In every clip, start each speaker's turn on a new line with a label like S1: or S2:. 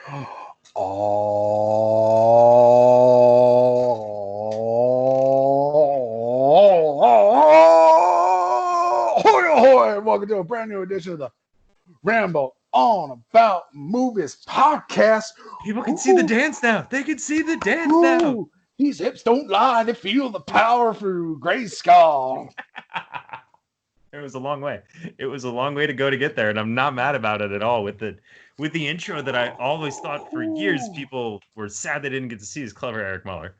S1: Ahoy, ahoy, and welcome to a brand new edition of the Ramble on About Movies podcast.
S2: People can see the dance now. They can see the dance now.
S1: Ooh, these hips don't lie. They feel the power through Grayskull.
S2: It was a long way. It was a long way to go to get there, and I'm not mad about it at all. With the intro that I always thought for years people were sad they didn't get to see is clever Eric Muller.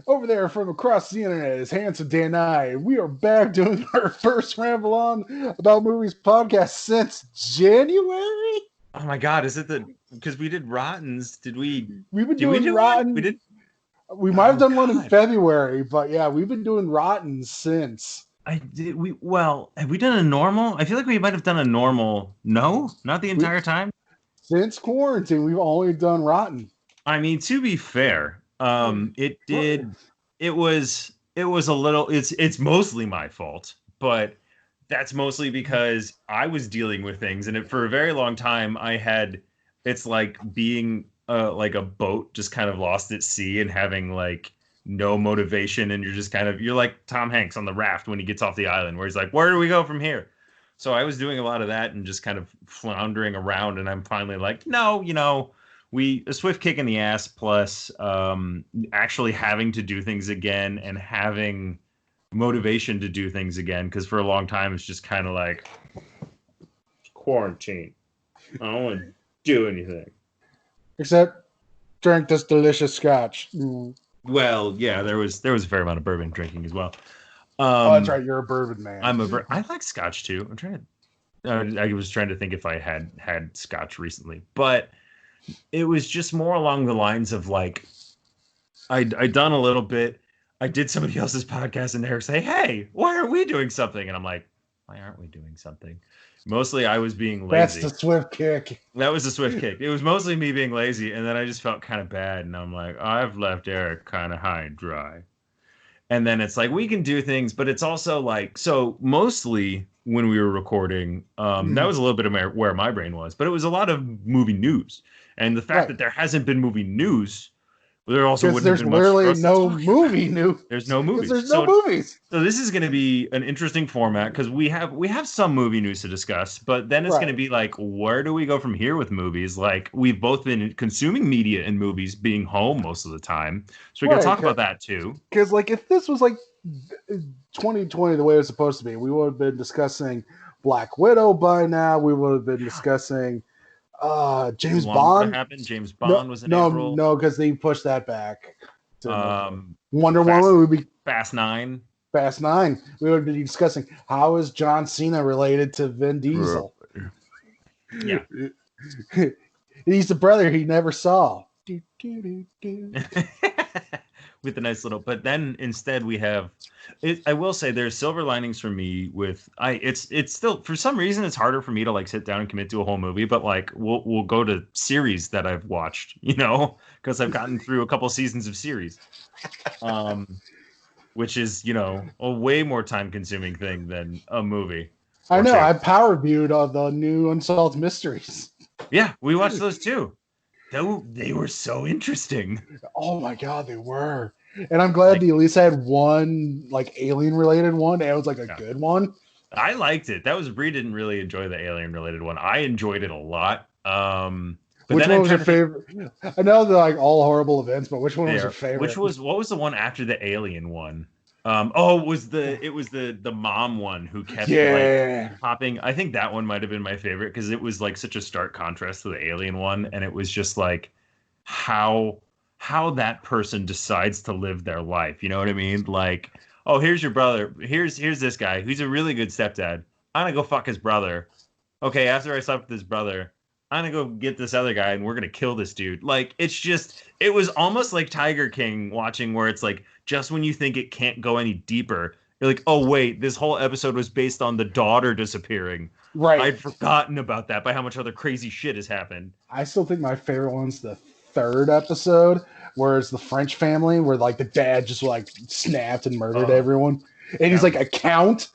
S1: Over there from across the internet is handsome Dan I. We are back doing our first Ramble on About Movies podcast since January.
S2: Oh my God, is it because we did Rottens? We've
S1: been doing Rotten. We might have done one in February, but yeah, we've been doing Rotten since.
S2: Have we done a normal? I feel like we might have done a normal. No, not the entire time. Since
S1: quarantine, we've only done Rotten.
S2: I mean, to be fair, it was a little. It's mostly my fault, but that's mostly because I was dealing with things, and for a very long time, it's like being like a boat just kind of lost at sea and having like no motivation, and you're like Tom Hanks on the raft when he gets off the island, where he's like, where do we go from here? So I was doing a lot of that and just kind of floundering around, and I'm finally like, no, a swift kick in the ass, plus actually having to do things again and having motivation to do things again, because for a long time it's just kind of like quarantine. I don't want to do anything
S1: except drink this delicious scotch.
S2: Well, yeah, there was a fair amount of bourbon drinking as well.
S1: That's right, you're a bourbon man.
S2: I like scotch too. I was trying to think if I had scotch recently, but it was just more along the lines of like I'd done a little bit. I did somebody else's podcast and they were saying, hey, why aren't we doing something? And I'm like, why aren't we doing something? Mostly I was being lazy.
S1: That's the swift kick.
S2: That was the swift kick. It was mostly me being lazy, and then I just felt kind of bad, and I'm like, I've left Eric kind of high and dry. And then it's like, we can do things, but it's also like, so mostly when we were recording, that was a little bit of where my brain was, but it was a lot of movie news. And the fact that there hasn't been movie news, there also wouldn't have been much.
S1: There's literally no movie news.
S2: There's no movies.
S1: There's no movies.
S2: So this is going to be an interesting format because we have some movie news to discuss, but then it's going to be like, where do we go from here with movies? Like, we've both been consuming media and movies, being home most of the time, so we got to talk about that too.
S1: Because like, if this was like 2020 the way it was supposed to be, we would have been discussing Black Widow by now. We would have been discussing James Bond.
S2: James Bond was in April.
S1: No, because they pushed that back. Wonder Woman would be
S2: Fast 9.
S1: We would be discussing how is John Cena related to Vin Diesel.
S2: Yeah,
S1: he's the brother he never saw.
S2: With a nice little, but then instead we have I will say there's silver linings for me with it's still, for some reason it's harder for me to like sit down and commit to a whole movie, but like we'll go to series that I've watched, because I've gotten through a couple seasons of series, which is a way more time consuming thing than a movie.
S1: I know. I power viewed the new Unsolved Mysteries.
S2: Yeah, we watched those too. They were so interesting.
S1: Oh my God, they were. And I'm glad they at least had one like alien related one. And it was like a good one.
S2: I liked it. Bree didn't really enjoy the alien related one. I enjoyed it a lot. But
S1: which one was your favorite? I know they're like all horrible events, but which one was your favorite?
S2: What was the one after the alien one? It was the mom one who kept like popping. I think that one might have been my favorite because it was like such a stark contrast to the alien one, and it was just like how that person decides to live their life. You know what I mean? Like, oh, here's your brother. Here's this guy who's a really good stepdad. I'm gonna go fuck his brother. Okay, after I slept with his brother, I'm gonna go get this other guy and we're gonna kill this dude. Like, it was almost like Tiger King watching, where it's like, just when you think it can't go any deeper, you're like, oh wait, this whole episode was based on the daughter disappearing.
S1: Right.
S2: I'd forgotten about that by how much other crazy shit has happened.
S1: I still think my favorite one's the third episode, where it's the French family, where like the dad just like snapped and murdered everyone. And he's like a count.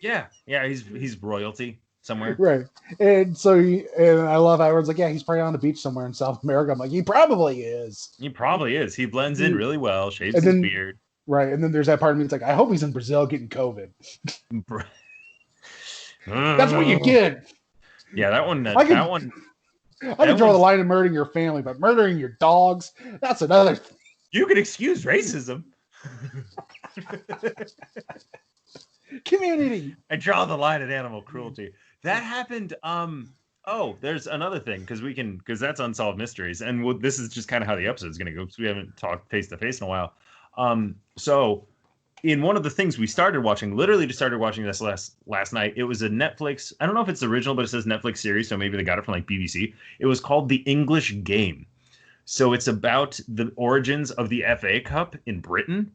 S2: Yeah, he's royalty. somewhere.
S1: Right. And so and I love how everyone's like, yeah, he's probably on the beach somewhere in South America. I'm like, he probably is.
S2: He probably is. He blends in really well, shaves
S1: And
S2: his
S1: then
S2: beard.
S1: right, and then there's that part of me that's like, I hope he's in Brazil getting COVID. That's what you get.
S2: Yeah, that one.
S1: I can draw the line of murdering your family, but murdering your dogs, that's another thing.
S2: You can excuse racism.
S1: Community.
S2: I draw the line at animal cruelty. That happened. Oh, there's another thing because that's unsolved mysteries, and this is just kind of how the episode's going to go because we haven't talked face to face in a while. So in one of the things we started watching, literally just started watching this last night. It was a Netflix. I don't know if it's original, but it says Netflix series, so maybe they got it from like BBC. It was called The English Game. So it's about the origins of the FA Cup in Britain.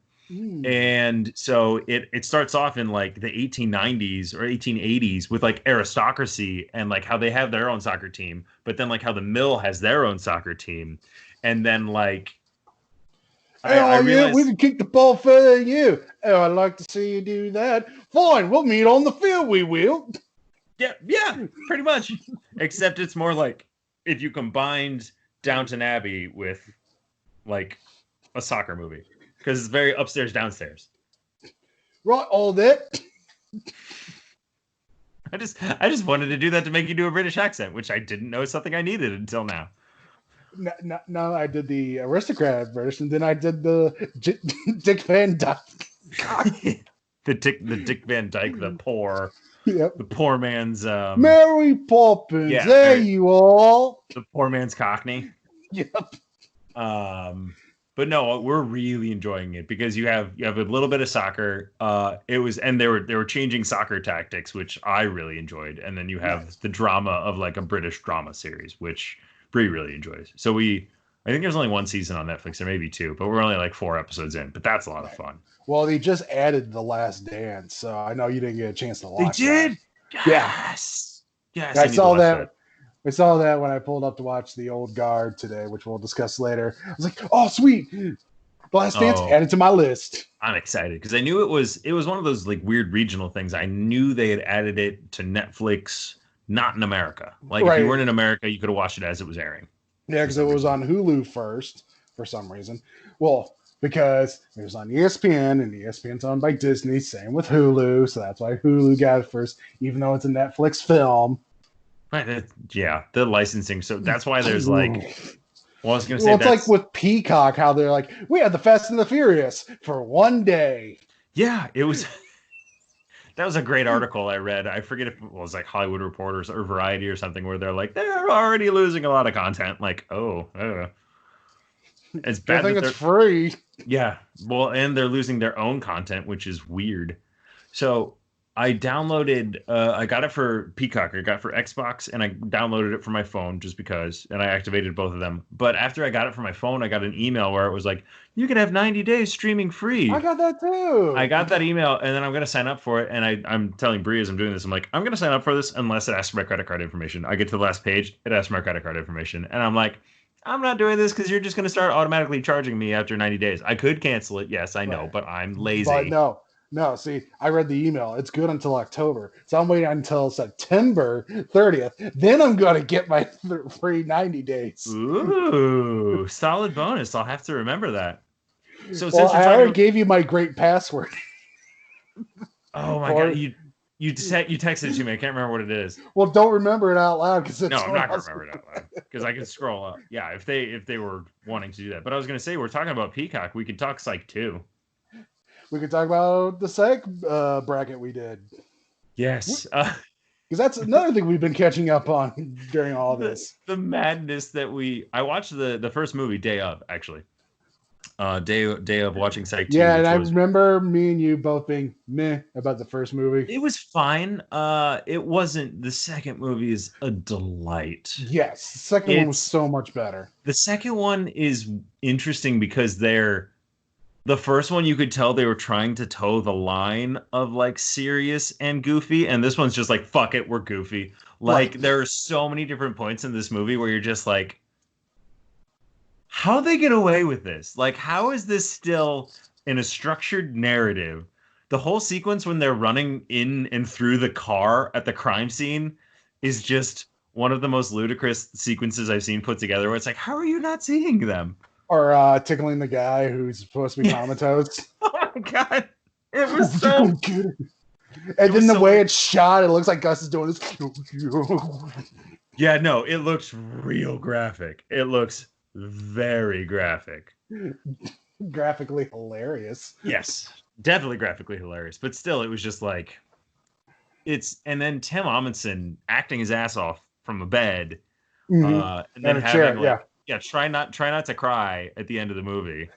S2: And so it starts off in like the 1890s or 1880s with like aristocracy and like how they have their own soccer team, but then like how the Mill has their own soccer team. And then like I realized,
S1: we can kick the ball further than you. Oh, I'd like to see you do that. Fine, we'll meet on the field, we will.
S2: Yeah, pretty much. Except it's more like if you combined Downton Abbey with like a soccer movie. Because it's very upstairs, downstairs.
S1: Right, all that.
S2: I just wanted to do that to make you do a British accent, which I didn't know is something I needed until now.
S1: No, I did the aristocrat version. Then I did the Dick Van Dyke.
S2: the Dick Van Dyke, the poor man's
S1: Mary Poppins. Yeah, you all.
S2: The poor man's Cockney.
S1: Yep.
S2: But no, we're really enjoying it because you have a little bit of soccer. They were changing soccer tactics, which I really enjoyed, and then you have the drama of like a British drama series, which Bree really enjoys. So I think there's only one season on Netflix, or maybe two, but we're only like 4 episodes in. But that's a lot of fun.
S1: Well, they just added The Last Dance, so I know you didn't get a chance to watch.
S2: They did.
S1: That.
S2: Yes.
S1: I saw that. I saw that when I pulled up to watch The Old Guard today, which we'll discuss later. I was like, "Oh, sweet! The Last Dance added to my list."
S2: I'm excited because I knew it was one of those like weird regional things. I knew they had added it to Netflix, not in America. Like if you weren't in America, you could have watched it as it was airing.
S1: Yeah, because it was on Hulu first for some reason. Well, because it was on ESPN, and ESPN's owned by Disney. Same with Hulu, so that's why Hulu got it first, even though it's a Netflix film.
S2: Right. Yeah, the licensing. So that's why there's like. Well, I was going to say
S1: it's like with Peacock, how they're like, we had the Fast and the Furious for one day.
S2: Yeah, it was. That was a great article I read. I forget if it was like Hollywood Reporters or Variety or something, where they're like, they're already losing a lot of content. Like, it's bad.
S1: I think it's free.
S2: Yeah. Well, and they're losing their own content, which is weird. So I downloaded, I got it for Peacock, I got it for Xbox, and I downloaded it for my phone just because, and I activated both of them. But after I got it for my phone, I got an email where it was like, you can have 90 days streaming free.
S1: I got that too.
S2: I got that email, and then I'm going to sign up for it. And I'm telling Bree as I'm doing this, I'm like, I'm going to sign up for this unless it asks for my credit card information. I get to the last page, it asks for my credit card information. And I'm like, I'm not doing this because you're just going to start automatically charging me after 90 days. I could cancel it. Yes, I know, but I'm lazy.
S1: But no, see, I read the email. It's good until October. So I'm waiting until September 30th. Then I'm going to get my free 90 days.
S2: Ooh, solid bonus. I'll have to remember that. So
S1: I already gave you my great password.
S2: Oh my God. You texted it to me. I can't remember what it is.
S1: Well, don't remember it out loud.
S2: No, I'm not going to remember it out loud because I can scroll up. Yeah, if they were wanting to do that. But I was going to say, we're talking about Peacock. We can talk Psych too. We
S1: could talk about the Psych bracket we did.
S2: Yes.
S1: Because that's another thing we've been catching up on during all this.
S2: The madness that I watched the first movie day of, actually. Day of watching Psych 2.
S1: Yeah, and I remember me and you both being meh about the first movie.
S2: It was fine. It wasn't. The second movie is a delight.
S1: Yes, the second one was so much better.
S2: The second one is interesting because the first one, you could tell they were trying to toe the line of like serious and goofy. And this one's just like, fuck it, we're goofy. Like there are so many different points in this movie where you're just like, how they get away with this? Like, how is this still in a structured narrative? The whole sequence when they're running in and through the car at the crime scene, is just one of the most ludicrous sequences I've seen put together. Where it's like, how are you not seeing them?
S1: Or tickling the guy who's supposed to be comatose.
S2: Oh my god, it
S1: Oh,
S2: was
S1: you're
S2: so.
S1: gonna get it.
S2: It
S1: And then
S2: was
S1: the
S2: so
S1: way
S2: like,
S1: it's shot, it looks like Gus is doing this.
S2: yeah, no, it looks real graphic. It looks very graphic.
S1: Graphically hilarious.
S2: Yes, definitely graphically hilarious. But still, it was just like and then Tim Amundsen acting his ass off from a bed, and then
S1: And a chair,
S2: having
S1: yeah.
S2: like, yeah, try not to cry at the end of the movie.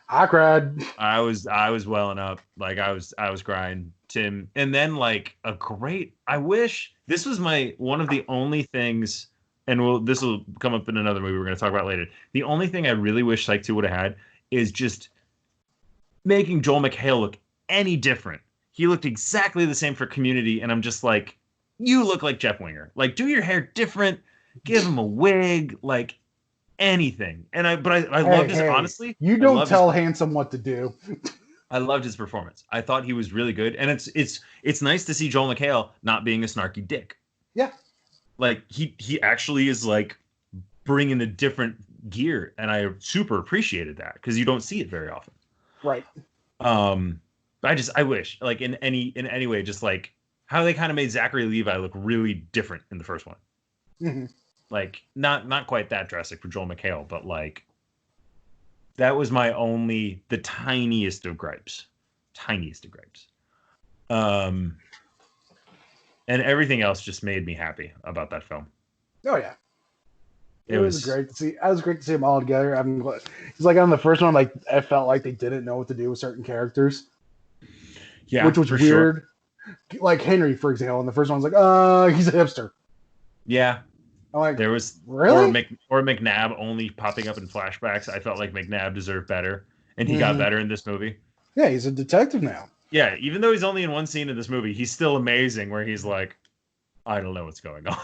S1: I cried.
S2: I was welling up, like I was crying, Tim. And then like I wish this was one of the only things, and this will come up in another movie we're going to talk about later. The only thing I really wish Psych 2 would have had is just making Joel McHale look any different. He looked exactly the same for Community, and I'm just like, you look like Jeff Winger. Like, do your hair different, give him a wig, like anything. I loved his,
S1: Hey,
S2: honestly,
S1: you
S2: I
S1: don't
S2: loved his
S1: tell Handsome what to do.
S2: I loved his performance. I thought he was really good, and it's nice to see Joel McHale not being a snarky dick.
S1: Yeah.
S2: Like he actually is like bringing a different gear, and I super appreciated that because you don't see it very often.
S1: Right.
S2: I wish like in any way, just like how they kind of made Zachary Levi look really different in the first one.
S1: Mm-hmm.
S2: Like not quite that drastic for Joel McHale, but like that was the tiniest of gripes. Tiniest of gripes. And everything else just made me happy about that film.
S1: Oh yeah.
S2: It
S1: It was
S2: was,
S1: great to see. It was great to see them all together. I mean, it's like on the first one, like I felt like they didn't know what to do with certain characters,
S2: yeah,
S1: which was
S2: for sure.
S1: weird. Like Henry, for example, in the first one, I was like, he's a hipster.
S2: Yeah,
S1: I'm like,
S2: there was
S1: really?
S2: or McNabb only popping up in flashbacks. I felt like McNabb deserved better, and he got
S1: Mm-hmm.
S2: better in this movie.
S1: Yeah, he's a detective now.
S2: Yeah, even though he's only in one scene in this movie, he's still amazing. Where he's like, I don't know what's going on.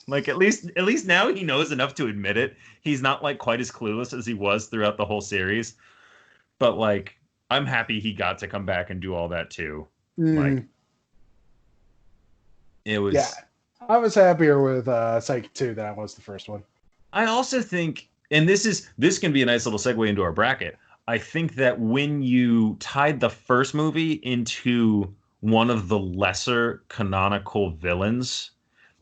S2: Like at least now he knows enough to admit it. He's not like quite as clueless as he was throughout the whole series. But like, I'm happy he got to come back and do all that too.
S1: Mm-hmm.
S2: Like, it
S1: Yeah,
S2: was.
S1: I was happier with Psych 2 than I was the first one.
S2: I also think, and this can be a nice little segue into our bracket. I think that when you tied the first movie into one of the lesser canonical villains,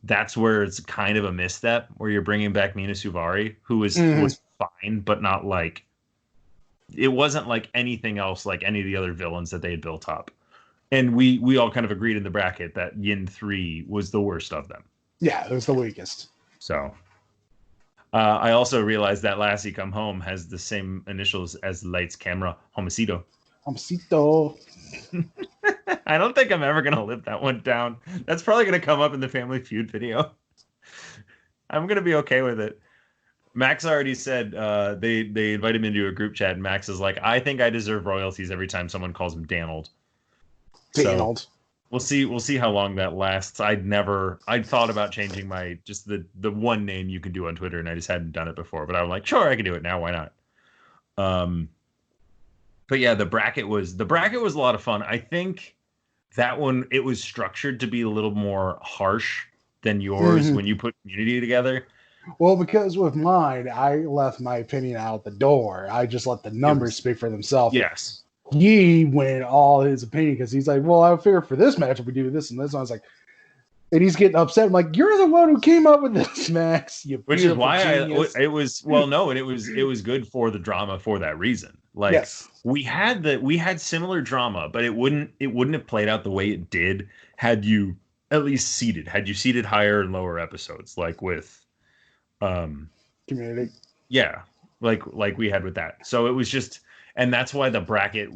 S2: that's where it's kind of a misstep. Where you're bringing back Mina Suvari, who
S1: Mm-hmm.
S2: was fine, but not like it wasn't like anything else, like any of the other villains that they had built up. And we all kind of agreed in the bracket that Yin 3 was the worst of them.
S1: Yeah, it was the weakest.
S2: So I also realized that Lassie Come Home has the same initials as Lights Camera Homicido.
S1: Homicito.
S2: I don't think I'm ever going to live that one down. That's probably going to come up in the Family Feud video. I'm going to be okay with it. Max already said they invited him into a group chat, and Max is like, I think I deserve royalties every time someone calls him Donald. So
S1: Donald.
S2: we'll see how long that lasts. I'd thought about changing my just the one name you can do on Twitter, and I just hadn't done it before. But I'm like, sure, I can do it now. Why not? But yeah, the bracket was a lot of fun. I think that one, it was structured to be a little more harsh than yours when you put Community together.
S1: Well, because with mine, I left my opinion out the door. I just let the numbers speak for themselves.
S2: Yes.
S1: He went all his opinion because he's like, well, I figure for this match, we do this and this. And I was like, and he's getting upset. I'm like, you're the one who came up with this, Max. You
S2: Which is
S1: beautiful
S2: why
S1: genius.
S2: it was and it was good for the drama for that reason. Like
S1: Yes.
S2: we had similar drama, but it wouldn't have played out the way it did had you at least had you seeded higher and lower episodes, like with
S1: Community.
S2: yeah, like we had with that. So it was just, and that's why the bracket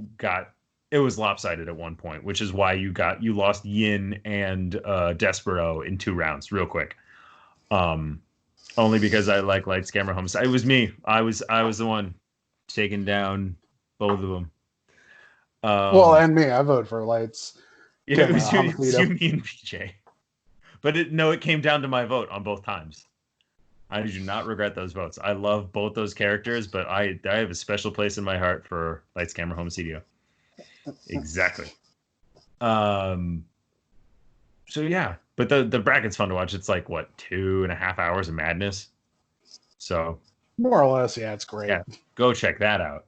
S2: it was lopsided at one point, which is why you lost Yin and Despero in 2 rounds real quick. Only because I like Lights Camera Homicide. It was me. I was the one taking down both of them.
S1: Well, and me. I voted for Lights.
S2: Yeah, it was you, me, and PJ. But it came down to my vote on both times. I do not regret those votes. I love both those characters, but I have a special place in my heart for Lights Camera Homicidio. Exactly. So yeah, But the bracket's fun to watch. It's like what 2.5 hours of madness. So
S1: More or less, yeah, it's great.
S2: yeah, go check that out.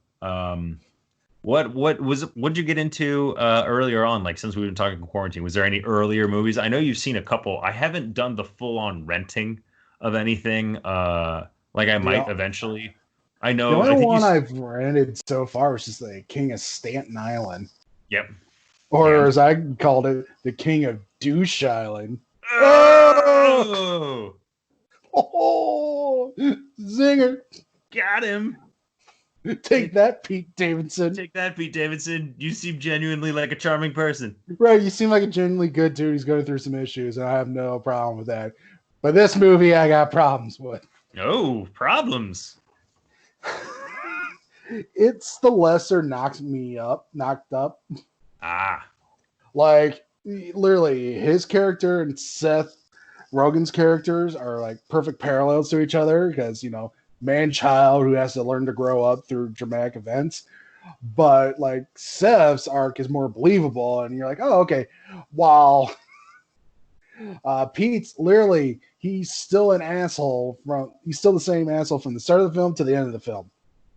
S2: What'd you get into earlier on? Like since we've been talking quarantine, was there any earlier movies? I know you've seen a couple. I haven't done the full on renting of anything. Like I
S1: The,
S2: might eventually. I
S1: the
S2: know.
S1: only
S2: I think you.
S1: one I've rented so far was just the King of Staten Island.
S2: Yep.
S1: Or
S2: And
S1: as I called it, the King of Douche Island. Oh!
S2: oh,
S1: Oh! Zinger!
S2: got him.
S1: Take that, Pete Davidson.
S2: Take that, Pete Davidson. You seem genuinely like a charming person.
S1: Right, you seem like a genuinely good dude who's going through some issues, and I have no problem with that. But this movie, I got problems with.
S2: Oh, problems.
S1: It's the lesser knocked up.
S2: Ah,
S1: Like, literally, his character and Seth Rogen's characters are like perfect parallels to each other because, man child who has to learn to grow up through dramatic events. But like Seth's arc is more believable, and you're like, oh, okay. While Pete's literally, he's still he's still the same asshole from the start of the film to the end of the film.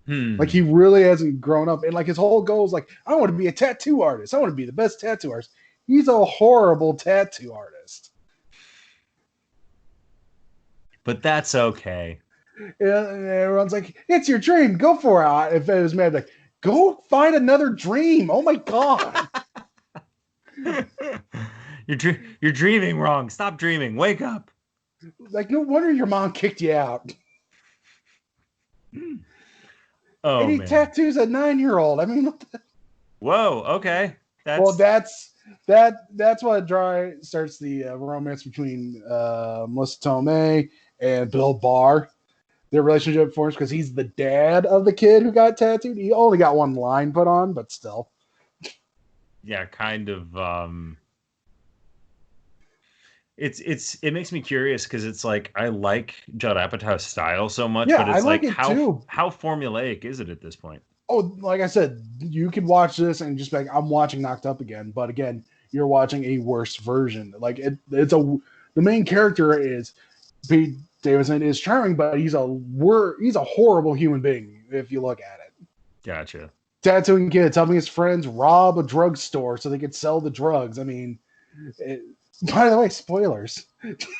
S1: Like he really hasn't grown up, and like his whole goal is like, I want to be a tattoo artist. I want to be the best tattoo artist. He's a horrible tattoo artist.
S2: But that's okay.
S1: And everyone's like, it's your dream. Go for it. If it was mad, like, go find another dream. Oh my God.
S2: You're dreaming wrong. Stop dreaming. Wake up.
S1: Like, no wonder your mom kicked you out.
S2: Oh,
S1: and he
S2: man.
S1: tattoos a 9-year-old. I mean,
S2: whoa. Okay.
S1: That's what starts the romance between Melissa Tomei and Bill Barr. Their relationship forms because he's the dad of the kid who got tattooed. He only got one line put on, but still.
S2: Yeah, kind of. It makes me curious because it's like I like Judd Apatow's style so much,
S1: Yeah,
S2: but it's
S1: I like
S2: like
S1: it too.
S2: how formulaic is it at this point?
S1: Oh, like I said, you could watch this and just be like, I'm watching Knocked Up again, but again, you're watching a worse version. Like the main character is Pete Davidson is charming, but he's a horrible human being if you look at it.
S2: Gotcha.
S1: Tattooing kids, helping his friends rob a drugstore so they could sell the drugs. I mean, by the way, spoilers.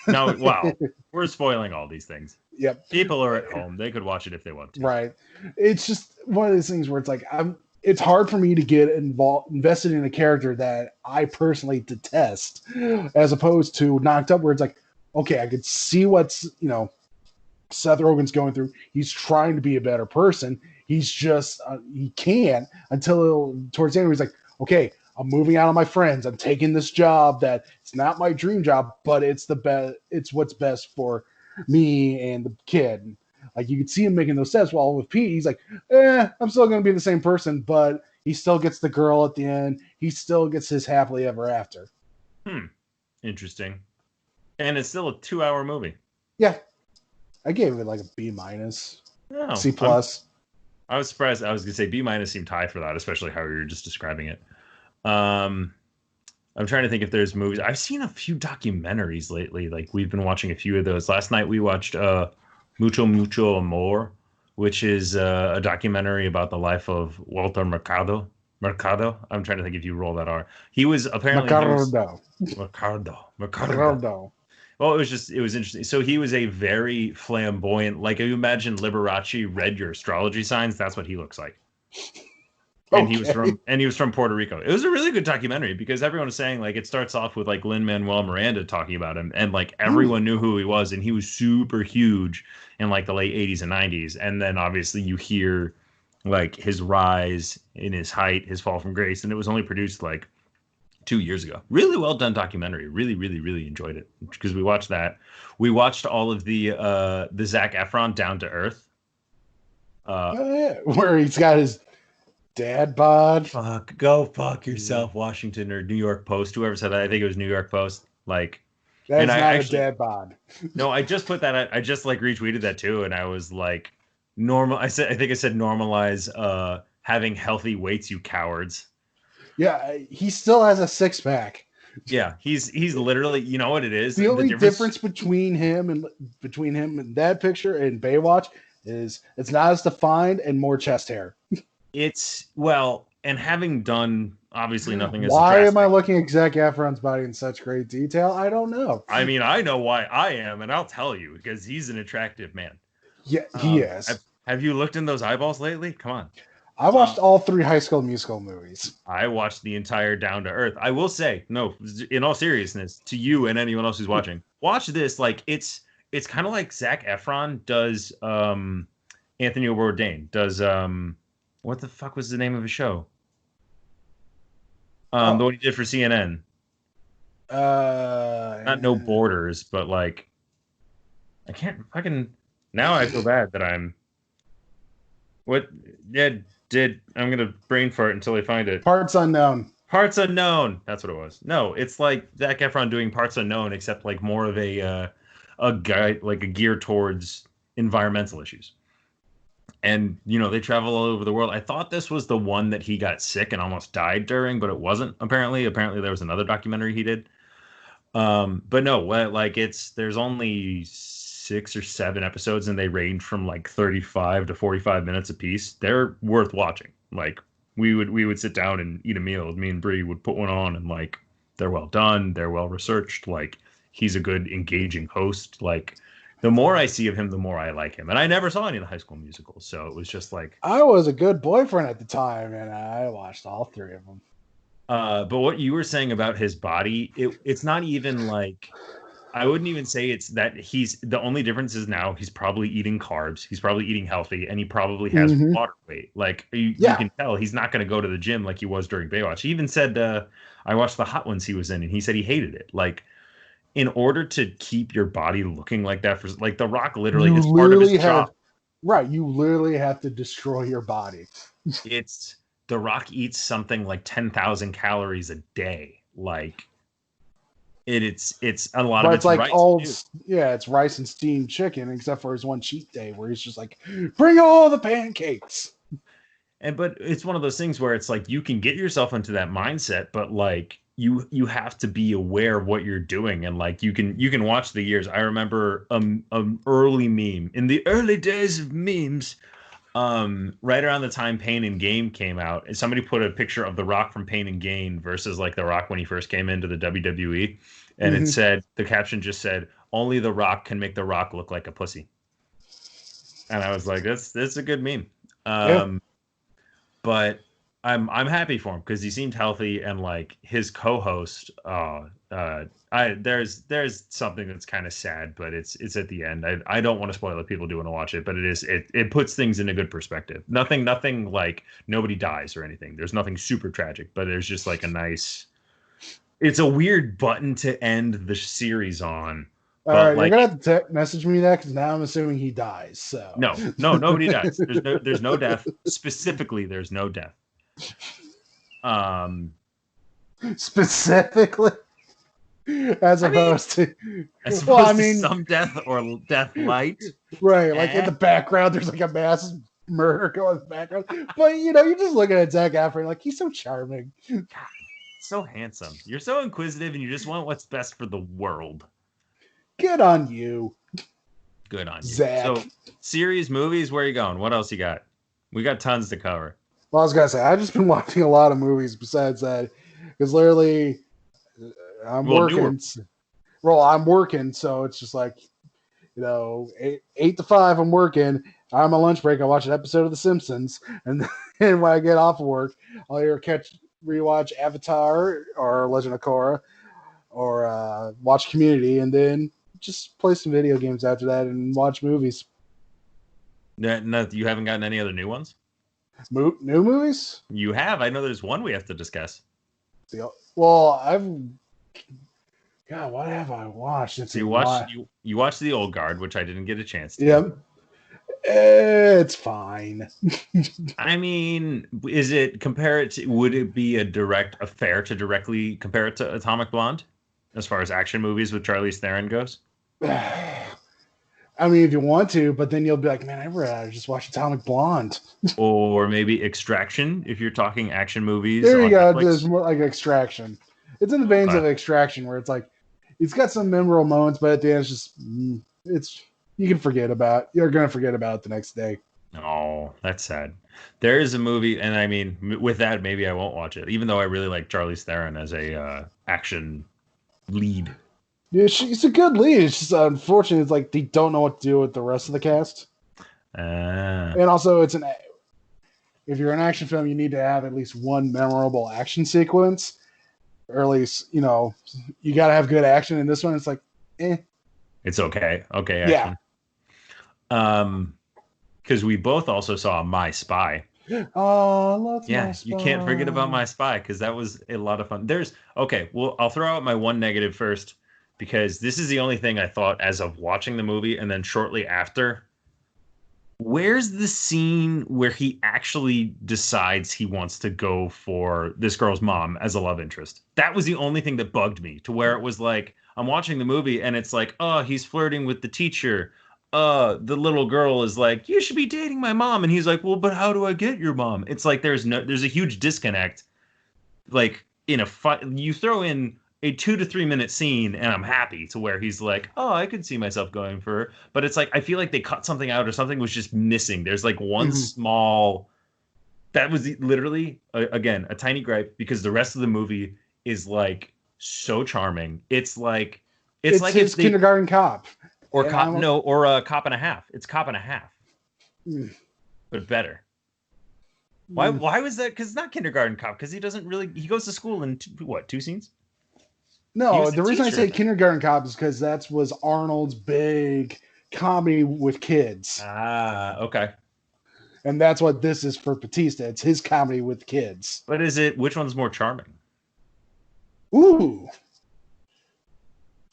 S2: No, wow, we're spoiling all these things.
S1: Yep.
S2: People are at home; they could watch it if they want to.
S1: Right. It's just one of those things where it's like it's hard for me to get invested in a character that I personally detest, as opposed to Knocked Up, where it's like, okay, I could see what's Seth Rogen's going through. He's trying to be a better person. He's just he can't until towards the end. He's like, okay, I'm moving out on my friends. I'm taking this job that it's not my dream job, but it's the best. It's what's best for me and the kid. Like you could see him making those steps. While with Pete, he's like, I'm still going to be the same person, but he still gets the girl at the end. He still gets his happily ever after.
S2: Interesting. And it's still a 2-hour movie.
S1: Yeah, I gave it like a B-, C+.
S2: I was surprised. I was going to say B- seemed high for that, especially how you were just describing it. I'm trying to think if there's movies. I've seen a few documentaries lately. Like we've been watching a few of those. Last night we watched Mucho Mucho Amor, which is a documentary about the life of Walter Mercado. I'm trying to think if you roll that R. He was apparently Mercado. Well, it was interesting. So he was a very flamboyant, like if you imagine Liberace read your astrology signs, that's what he looks like. And he was from Puerto Rico. It was a really good documentary because everyone was saying like it starts off with like Lin-Manuel Miranda talking about him, and like everyone knew who he was, and he was super huge in like the late 80s and 90s. And then obviously you hear like his rise in his height, his fall from grace, and it was only produced like 2 years ago. Really well done documentary. Really, really, really enjoyed it because we watched that. We watched all of the Zac Efron Down to Earth.
S1: Where he's got his dad bod.
S2: Go fuck yourself, Washington or New York Post. Whoever said that, I think it was New York Post. Like,
S1: that's not a dad bod.
S2: No, I just put that. I just like retweeted that too, and I was like, normal. I think I said normalize having healthy weights, you cowards.
S1: Yeah, he still has a 6-pack.
S2: Yeah, he's literally, you know what it is?
S1: The
S2: The
S1: only
S2: difference,
S1: difference between him and that picture and Baywatch is it's not as defined and more chest hair.
S2: it's well, and having done obviously nothing as
S1: Why am I
S2: drastic.
S1: looking at Zac Efron's body in such great detail? I don't know.
S2: I mean, I know why I am, and I'll tell you because he's an attractive man.
S1: Yeah, he
S2: Have,
S1: is.
S2: have you looked in those eyeballs lately? Come on.
S1: I
S2: Uh,
S1: watched all 3 High School Musical movies.
S2: I watched the entire Down to Earth. I will say, no, in all seriousness, to you and anyone else who's watching, watch this. Like it's kind of like Zac Efron does Anthony Bourdain does what the fuck was the name of his show? The
S1: Oh,
S2: one he did for CNN. Not No
S1: uh,
S2: Borders, but like I can't fucking now I feel bad that I'm what yeah did I'm gonna brain fart until I find it.
S1: Parts Unknown.
S2: Parts Unknown. That's what it was. No, it's like Zac Efron doing Parts Unknown, except like more of a guy like a gear towards environmental issues. And you know they travel all over the world. I thought this was the one that he got sick and almost died during, but it wasn't. Apparently there was another documentary he did. But no, like there's only 6 or 7 episodes, and they range from like 35 to 45 minutes a piece. They're worth watching. Like we would sit down and eat a meal. Me and Bree would put one on, and like they're well done, they're well researched. Like he's a good engaging host. Like the more I see of him, the more I like him. And I never saw any of the High School Musicals, so it was just like.
S1: I was a good boyfriend at the time, and I watched all 3 of them.
S2: But what you were saying about his body, it's not even like I wouldn't even say it's that he's the only difference is now he's probably eating carbs, he's probably eating healthy, and he probably has
S1: Mm-hmm.
S2: water weight. Like you
S1: Yeah,
S2: can tell he's not going to go to the gym like he was during Baywatch. He even said, I watched the Hot Ones he was in, and he said he hated it. Like in order to keep your body looking like that for like The Rock, literally,
S1: you
S2: it's part of his
S1: literally have
S2: job.
S1: right. You literally have to destroy your body.
S2: It's The Rock eats something like 10,000 calories a day. Like it's a lot of
S1: But it's
S2: it's
S1: like
S2: rice
S1: all,
S2: too.
S1: yeah, it's rice and steamed chicken, except for his one cheat day where he's just like, bring all the pancakes.
S2: And but it's one of those things where it's like you can get yourself into that mindset, but like you have to be aware of what you're doing, and like you can watch the years. I remember early meme in the early days of memes. Right around the time Pain and Gain came out, and somebody put a picture of The Rock from Pain and Gain versus like The Rock when he first came into the WWE, and it
S1: Mm-hmm.
S2: said the caption just said, "Only The Rock can make The Rock look like a pussy," and I was like, that's a good meme.
S1: Yeah.
S2: Um, but I'm happy for him because he seemed healthy, and like his co-host, I there's something that's kind of sad, but it's at the end. I don't want to spoil it. People do want to watch it, but it puts things in a good perspective. Nothing like nobody dies or anything. There's nothing super tragic, but there's just like a nice. It's a weird button to end the series on,
S1: All
S2: but
S1: right, you're
S2: like
S1: gonna have to message me that because now I'm assuming he dies. So
S2: no, nobody dies. There's no death. Specifically, there's no death. Um,
S1: specifically, as
S2: I mean,
S1: opposed to,
S2: as
S1: well, I
S2: opposed to
S1: mean,
S2: some death or death light.
S1: right, like in the background, there's like a mass murder going in the background. But you're just looking at Zac Efron, like he's so charming.
S2: God, so handsome. You're so inquisitive, and you just want what's best for the world.
S1: Good on you,
S2: Good on you.
S1: Zach.
S2: So, series, movies, where are you going? What else you got? We got tons to cover.
S1: Well, I was gonna say I've just been watching a lot of movies besides that because literally I'm
S2: Well, newer.
S1: working. Well, I'm working, so it's just like 8 to 5. I'm working. On my lunch break, I watch an episode of The Simpsons, and then when I get off of work, I'll either rewatch Avatar or Legend of Korra, or watch Community, and then just play some video games after that and watch movies.
S2: No, you haven't gotten any other new ones?
S1: New movies?
S2: You have. I know there's one we have to discuss.
S1: Well, God, what have I watched? It's
S2: So
S1: in my.
S2: you watched The Old Guard, which I didn't get a chance to.
S1: Yep. It's fine.
S2: I mean, is it would it be a fair to directly compare it to Atomic Blonde as far as action movies with Charlize Theron goes?
S1: I mean, if you want to, but then you'll be like, man, I'd rather just watch Atomic Blonde.
S2: Or maybe Extraction if you're talking action movies
S1: There you
S2: on
S1: go.
S2: Netflix.
S1: There's more like Extraction. It's in the veins
S2: Okay.
S1: of Extraction, where it's like it's got some memorable moments, but at the end, it's just it's you can forget about. You're gonna forget about it the next day.
S2: Oh, that's sad. There is a movie, and I mean, with that, maybe I won't watch it, even though I really like Charlize Theron as a action lead.
S1: Yeah, she's a good lead. It's just unfortunate. It's like they don't know what to do with the rest of the cast,
S2: Ah,
S1: and also it's an if you're an action film, you need to have at least one memorable action sequence, or at least you got to have good action. In this one, it's like, eh,
S2: it's okay. Okay,
S1: yeah.
S2: action. Um, because we both also saw My Spy.
S1: Oh, that's my
S2: Yeah, you can't forget about
S1: spy.
S2: My Spy because that was a lot of fun. There's okay, well, I'll throw out my one negative first because this is the only thing I thought as of watching the movie, and then shortly after, where's the scene where he actually decides he wants to go for this girl's mom as a love interest? That was the only thing that bugged me to where it was like I'm watching the movie and it's like, oh, he's flirting with the teacher. The little girl is like, you should be dating my mom, and he's like, well, but how do I get your mom? It's like there's a huge disconnect. Like in a fight, you throw in a 2 to 3 minute scene, and I'm happy to where he's like, oh, I could see myself going for her. But it's like I feel like they cut something out or something was just missing. There's like one
S1: Mhm.
S2: small that was literally again a tiny gripe because the rest of the movie is like so charming. It's
S1: It's
S2: like if
S1: his
S2: they
S1: kindergarten cop,
S2: or
S1: and
S2: cop
S1: I'm
S2: no or a cop and a half. It's cop and a half,
S1: mm,
S2: but better. Why
S1: mm.
S2: why was that? Because it's not kindergarten cop because he doesn't really he goes to school in two scenes. He
S1: No,
S2: was a
S1: the reason I
S2: teacher, I
S1: say
S2: think.
S1: kindergarten cop is because that was Arnold's big comedy with kids,
S2: Ah, okay.
S1: and that's what this is for Batista. It's his comedy with kids.
S2: But is it which one's more charming?
S1: Ooh,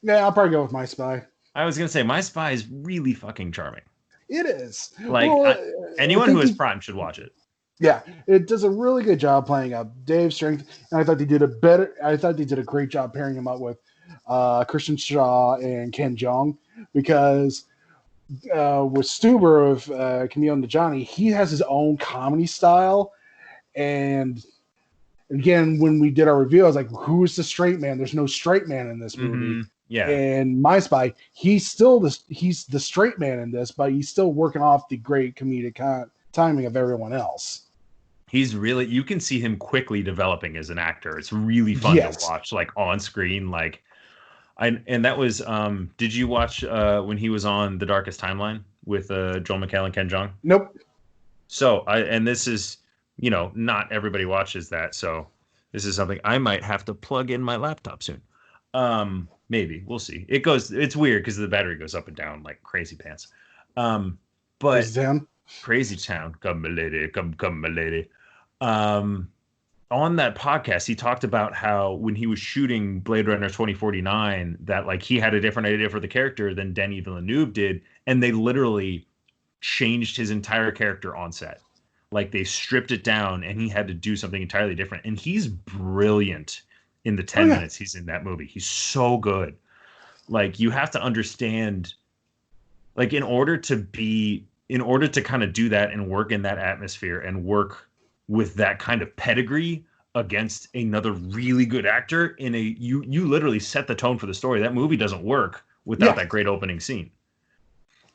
S1: yeah, I'll probably go with My Spy.
S2: I was gonna say My Spy is really fucking charming.
S1: It is.
S2: Like
S1: Well, I
S2: anyone who
S1: think
S2: is
S1: he,
S2: Prime should watch it.
S1: yeah, it does a really good job playing up Dave's strength, and I thought they did a better. I thought they did a great job pairing him up with Christian Shaw and Ken Jeong because with Stuber of Camille and Johnny, he has his own comedy style. And again, when we did our review, I was like, "Who is the straight man?" There's no straight man in this movie.
S2: Yeah,
S1: And My Spy, he's the straight man in this, but he's still working off the great comedic timing of everyone else.
S2: he's really you can see him quickly developing as an actor. It's really fun to
S1: Yes.
S2: watch, like on screen. Like and that was did you watch when he was on The Darkest Timeline with Joel McHale and Ken Jeong?
S1: Nope.
S2: So and this is, not everybody watches that. So this is something I might have to plug in my laptop soon. Maybe we'll see. It's weird because the battery goes up and down like crazy pants. But
S1: Crazy Town.
S2: Crazy Town, come my lady, come my lady. Um, on that podcast, he talked about how when he was shooting Blade Runner 2049, that like he had a different idea for the character than Denis Villeneuve did, and they literally changed his entire character on set. Like they stripped it down, and he had to do something entirely different. And he's brilliant in the
S1: Oh
S2: 10
S1: yeah.
S2: minutes he's in that movie. He's so good. Like you have to understand, like in order to kind of do that and work in that atmosphere and work with that kind of pedigree against another really good actor in a you literally set the tone for the story. That movie doesn't work without
S1: Yeah.
S2: that great opening scene.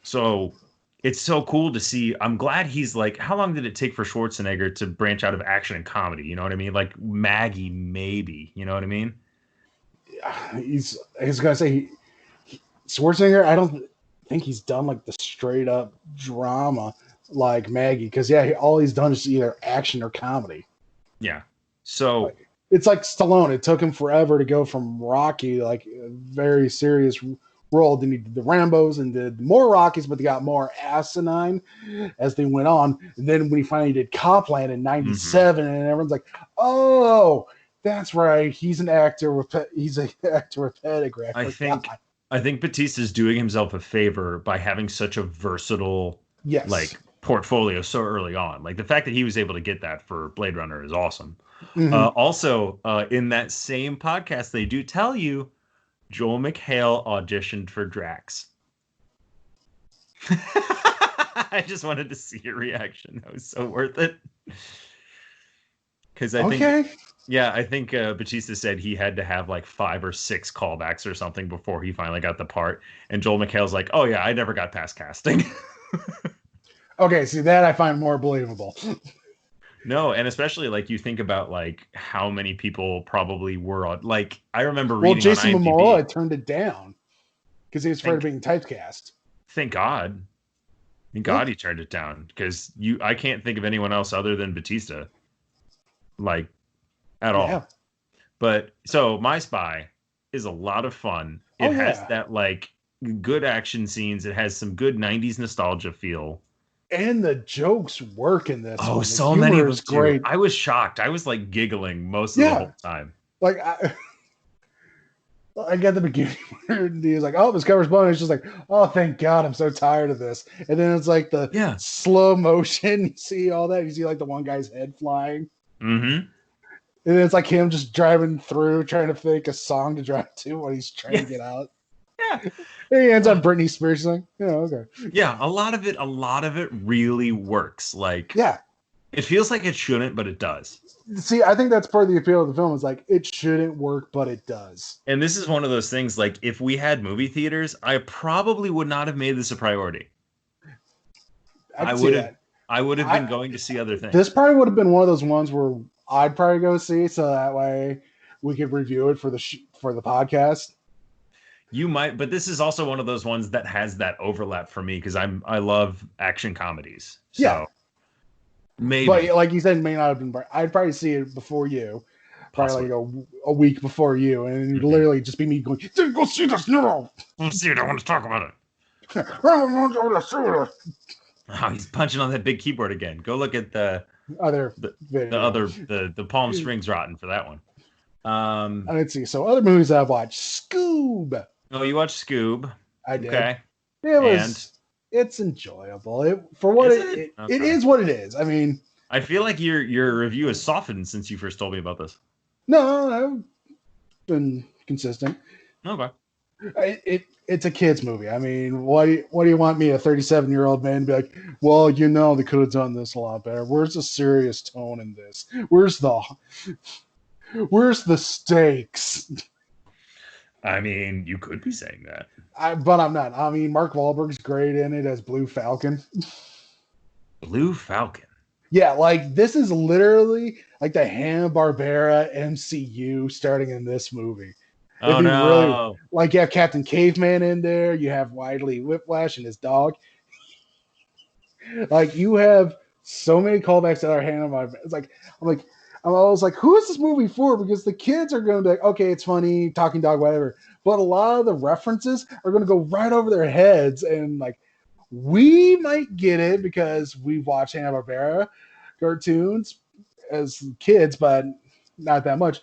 S2: So it's so cool to see. I'm glad he's like, how long did it take for Schwarzenegger to branch out of action and comedy? You know what I mean? Like Maggie, maybe. You know what I mean?
S1: He's gonna say Schwarzenegger. I don't think he's done like the straight up drama like Maggie because yeah, all he's done is either action or comedy.
S2: Yeah. So
S1: Like it's like Stallone. It took him forever to go from Rocky, like a very serious role. Then he did the Rambos and did more Rockies, but they got more asinine as they went on. And then when he finally did Copland in
S2: mhm.
S1: '97, and everyone's like, "Oh, that's right. He's an actor with he's an actor with pedigree." I
S2: I think
S1: forgot.
S2: I think Batista's doing himself a favor by having such a versatile
S1: Yes.
S2: like portfolio so early on. Like the fact that he was able to get that for Blade Runner is awesome.
S1: Hmm.
S2: Also, in that same podcast, they do tell you Joel McHale auditioned for Drax. I just wanted to see your reaction. That was so worth it. Because I think
S1: Okay.
S2: Yeah, I think Batista said he had to have like 5 or 6 callbacks or something before he finally got the part. And Joel McHale's like, "Oh yeah, I never got past casting."
S1: Okay, see that I find more believable.
S2: No, and especially like you think about like how many people probably were on. Like I remember
S1: Well,
S2: reading on
S1: Jason Momoa
S2: IMDb.
S1: had turned it down because he was afraid of
S2: Thank
S1: being typecast.
S2: thank God, thank
S1: Yeah,
S2: God he turned it down because I can't think of anyone else other than Batista, like at
S1: yeah.
S2: all. But so My Spy is a lot of fun.
S1: Oh
S2: It has
S1: yeah.
S2: that like good action scenes. It has some good 90s nostalgia feel.
S1: And the jokes work in this
S2: Oh,
S1: one. The
S2: so many
S1: humor
S2: of
S1: is
S2: them too.
S1: great.
S2: I was shocked. I was like giggling most of the
S1: Yeah,
S2: whole time.
S1: like I get the beginning where he's like, "Oh, this cover's blown." It's just like, "Oh, thank God, I'm so tired of this." And then it's like the
S2: Yeah.
S1: slow motion. You see all that. You see like the one guy's head flying,
S2: Mm-hmm.
S1: and then it's like him just driving through, trying to think a song to drive to when he's trying
S2: Yeah.
S1: to get out.
S2: Yeah.
S1: And he ends
S2: Uh,
S1: on Britney Spears. Like, yeah, okay,
S2: yeah. A lot of it really works. Like
S1: yeah.
S2: it feels like it shouldn't, but it does.
S1: See, I think that's part of the appeal of the film. Is like it shouldn't work, but it does.
S2: And this is one of those things like if we had movie theaters, I probably would not have made this a priority.
S1: I
S2: I
S1: can see
S2: would have
S1: that.
S2: I would have been
S1: I
S2: going to see other
S1: This
S2: things.
S1: probably would have been one of those ones where I'd probably go see, so that way we could review it for for the podcast.
S2: You might, but this is also one of those ones that has that overlap for me because I love action comedies.
S1: Yeah,
S2: So maybe
S1: but like you said, it may not have been. I'd probably see it before you, probably
S2: possibly.
S1: like a week before you, and it'd
S2: Mhm.
S1: literally just be me going, "Dude, go see this now."
S2: Let's see it. I want to talk about it. Oh, he's punching on that big keyboard again. Go look at
S1: Other
S2: the the
S1: video.
S2: other the palm strings rotten for that one.
S1: Let's see. So other movies I've watched, Scoob.
S2: Oh, you watched Scoob.
S1: I did.
S2: Okay.
S1: It
S2: And
S1: was. It's enjoyable. It for what
S2: is it?
S1: it
S2: Okay.
S1: is what it is. I mean,
S2: I feel like your review has softened since you first told me about this.
S1: no, I've been consistent.
S2: Okay.
S1: It's a kids movie. I mean, what do you want me, a 37-year-old man, to be like? Well, you know, they could have done this a lot better. Where's the serious tone in this? Where's the stakes?
S2: I mean, you could be saying that.
S1: But I'm not. I mean, Mark Wahlberg's great in it as Blue Falcon.
S2: Blue Falcon.
S1: Yeah, like this is literally like the Hanna-Barbera MCU starting in this movie. It'd
S2: Oh
S1: be really
S2: no.
S1: like you have Captain Caveman in there, you have Wiley Whiplash and his dog. Like you have so many callbacks that are Hanna-Barbera. It's like I'm always like, who is this movie for? Because the kids are going to be like, okay, it's funny, talking dog, whatever. But a lot of the references are going to go right over their heads, and like we might get it because we watch Hanna-Barbera cartoons as kids, but not that much.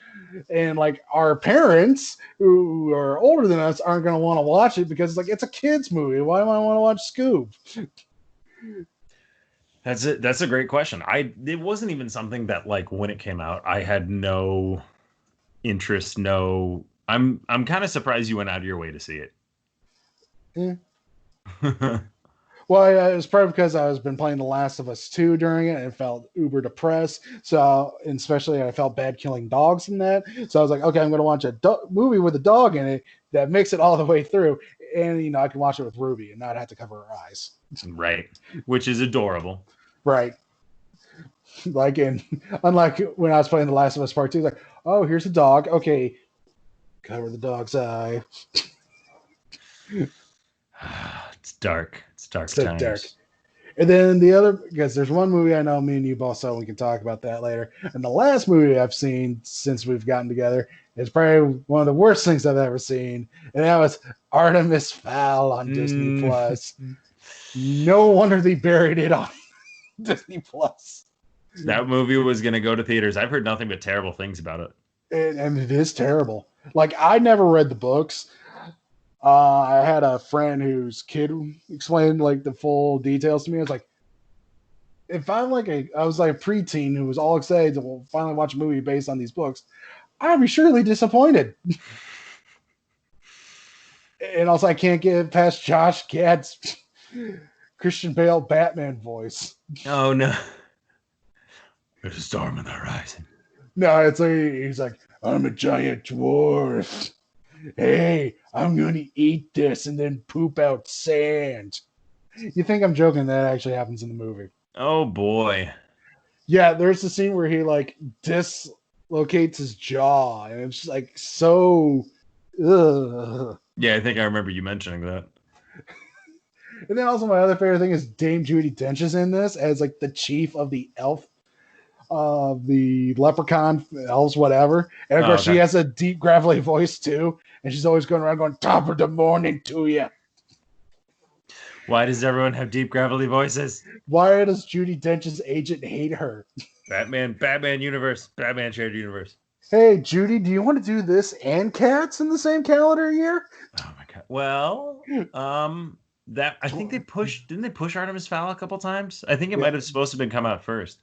S1: And like our parents who are older than us aren't going to want to watch it because like it's a kids movie. Why do I want to watch Scoob?
S2: That's it. That's a great question. It wasn't even something that like when it came out, I had no interest, no I'm kind of surprised you went out of your way to see it.
S1: Yeah. Well, yeah, it was probably because I was been playing The Last of Us 2 during it and felt uber depressed. So, and especially I felt bad killing dogs in that. So I was like, okay, I'm going to watch a movie with a dog in it that makes it all the way through. And, you know, I can watch it with Ruby and not have to cover her eyes.
S2: Right. Which is adorable.
S1: Right. Like, unlike when I was playing The Last of Us Part 2, like, oh, here's a dog. Okay, cover the dog's eye.
S2: It's dark. It's dark
S1: So dark.
S2: times.
S1: And then the other, because there's one movie I know me and you both saw, we can talk about that later. And the last movie I've seen since we've gotten together is probably one of the worst things I've ever seen. And that was Artemis Fowl on Disney Plus. No wonder they buried it on Disney Plus.
S2: That movie was going to go to theaters. I've heard nothing but terrible things about it.
S1: And it is terrible. Like, I never read the books. I had a friend whose kid explained like the full details to me. I was like, if I'm like I was like a preteen who was all excited to finally watch a movie based on these books, I'd be surely disappointed. And also, I can't get past Josh Gad's Christian Bale Batman voice.
S2: Oh no. There's a storm on the horizon.
S1: No, it's like he's like, I'm a giant dwarf. Hey, I'm gonna eat this and then poop out sand. You think I'm joking? That actually happens in the movie.
S2: Oh boy.
S1: Yeah, there's a scene where he like dislocates his jaw, and it's like so. Ugh.
S2: Yeah, I think I remember you mentioning that.
S1: And then also my other favorite thing is Dame Judi Dench is in this as like the chief of the elf, the leprechaun elves, whatever. And of
S2: Oh,
S1: course she
S2: okay.
S1: has a deep gravelly voice too, and she's always going around going top of the morning to you.
S2: Why does everyone have deep gravelly voices?
S1: Why does Judi Dench's agent hate her?
S2: Batman universe, Batman shared universe.
S1: Hey Judy, do you want to do this and Cats in the same calendar year?
S2: Oh my god. Well, that I think didn't they push Artemis Fowl a couple times? I think it
S1: Yeah,
S2: might have supposed to have been come out first.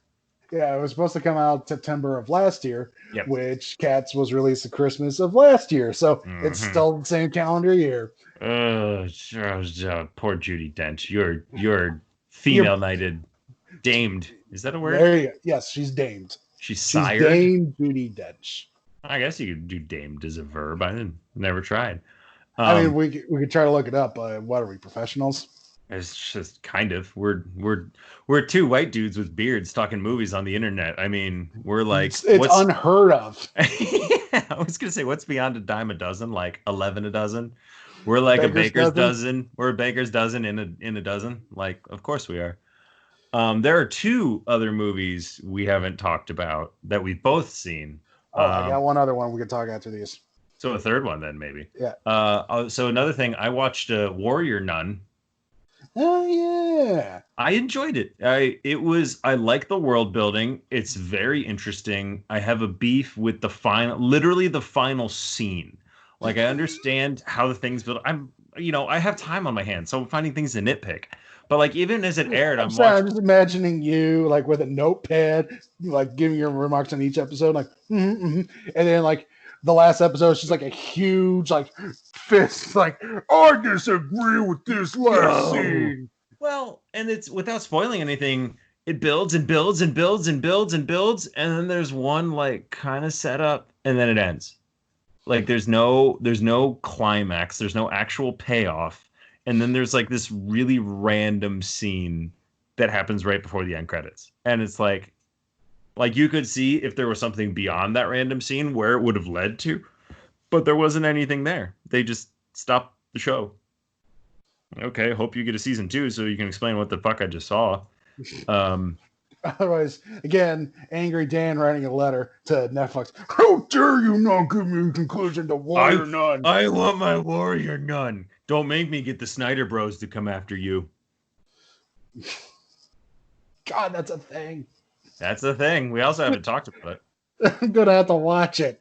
S1: yeah, it was supposed to come out September of last year,
S2: Yep.
S1: which Cats was released at Christmas of last year, so it's
S2: Mm-hmm.
S1: still the same calendar year.
S2: Poor Judy Dench. You're
S1: You're
S2: female knighted, damed. Is that a word?
S1: there. Yes, she's damed.
S2: She's
S1: She's
S2: sired.
S1: Dame Judi Dench.
S2: I guess you could do damed as a verb. I didn't never tried.
S1: I mean,
S2: Um,
S1: we could try to look it up, but what are we, professionals?
S2: it's just kind of we're two white dudes with beards talking movies on the internet. I mean, we're like,
S1: It's
S2: what's
S1: unheard of.
S2: I was gonna say, what's beyond a dime a dozen? Like 11 a dozen. We're like a
S1: Baker's
S2: baker's
S1: dozen.
S2: dozen. We're a baker's dozen in a dozen. Like, of course we are. There are two other movies we haven't talked about that we've both seen.
S1: Oh, I got
S2: Um,
S1: one other one we could talk after these.
S2: so a third one then maybe.
S1: Yeah.
S2: So another thing, I watched Warrior Nun.
S1: Oh yeah.
S2: I enjoyed it. I like the world building. It's very interesting. I have a beef with literally the final scene. Like I understand how the things build. I have time on my hands, so I'm finding things to nitpick. But like even as it aired,
S1: I'm
S2: I'm
S1: sorry.
S2: watching.
S1: I'm just imagining you like with a notepad, like giving your remarks on each episode, like, and then like the last episode, it's just like a huge like fist, like I disagree with this last
S2: No.
S1: scene.
S2: Well, and it's without spoiling anything, it builds and builds and builds and builds and builds, and then there's one like kind of setup, and then it ends. Like there's no climax, there's no actual payoff, and then there's like this really random scene that happens right before the end credits. And it's like you could see if there was something beyond that random scene where it would have led to, but there wasn't anything there. They just stopped the show. Okay, hope you get a season 2 so you can explain what the fuck I just saw. Um,
S1: Otherwise, again, angry Dan writing a letter to Netflix. How dare you not give me a conclusion to Warrior Nun?
S2: I want my Warrior Nun. Don't make me get the Snyder Bros to come after you.
S1: God, that's a thing.
S2: That's the thing. We also haven't talked about it.
S1: I'm gonna have to watch it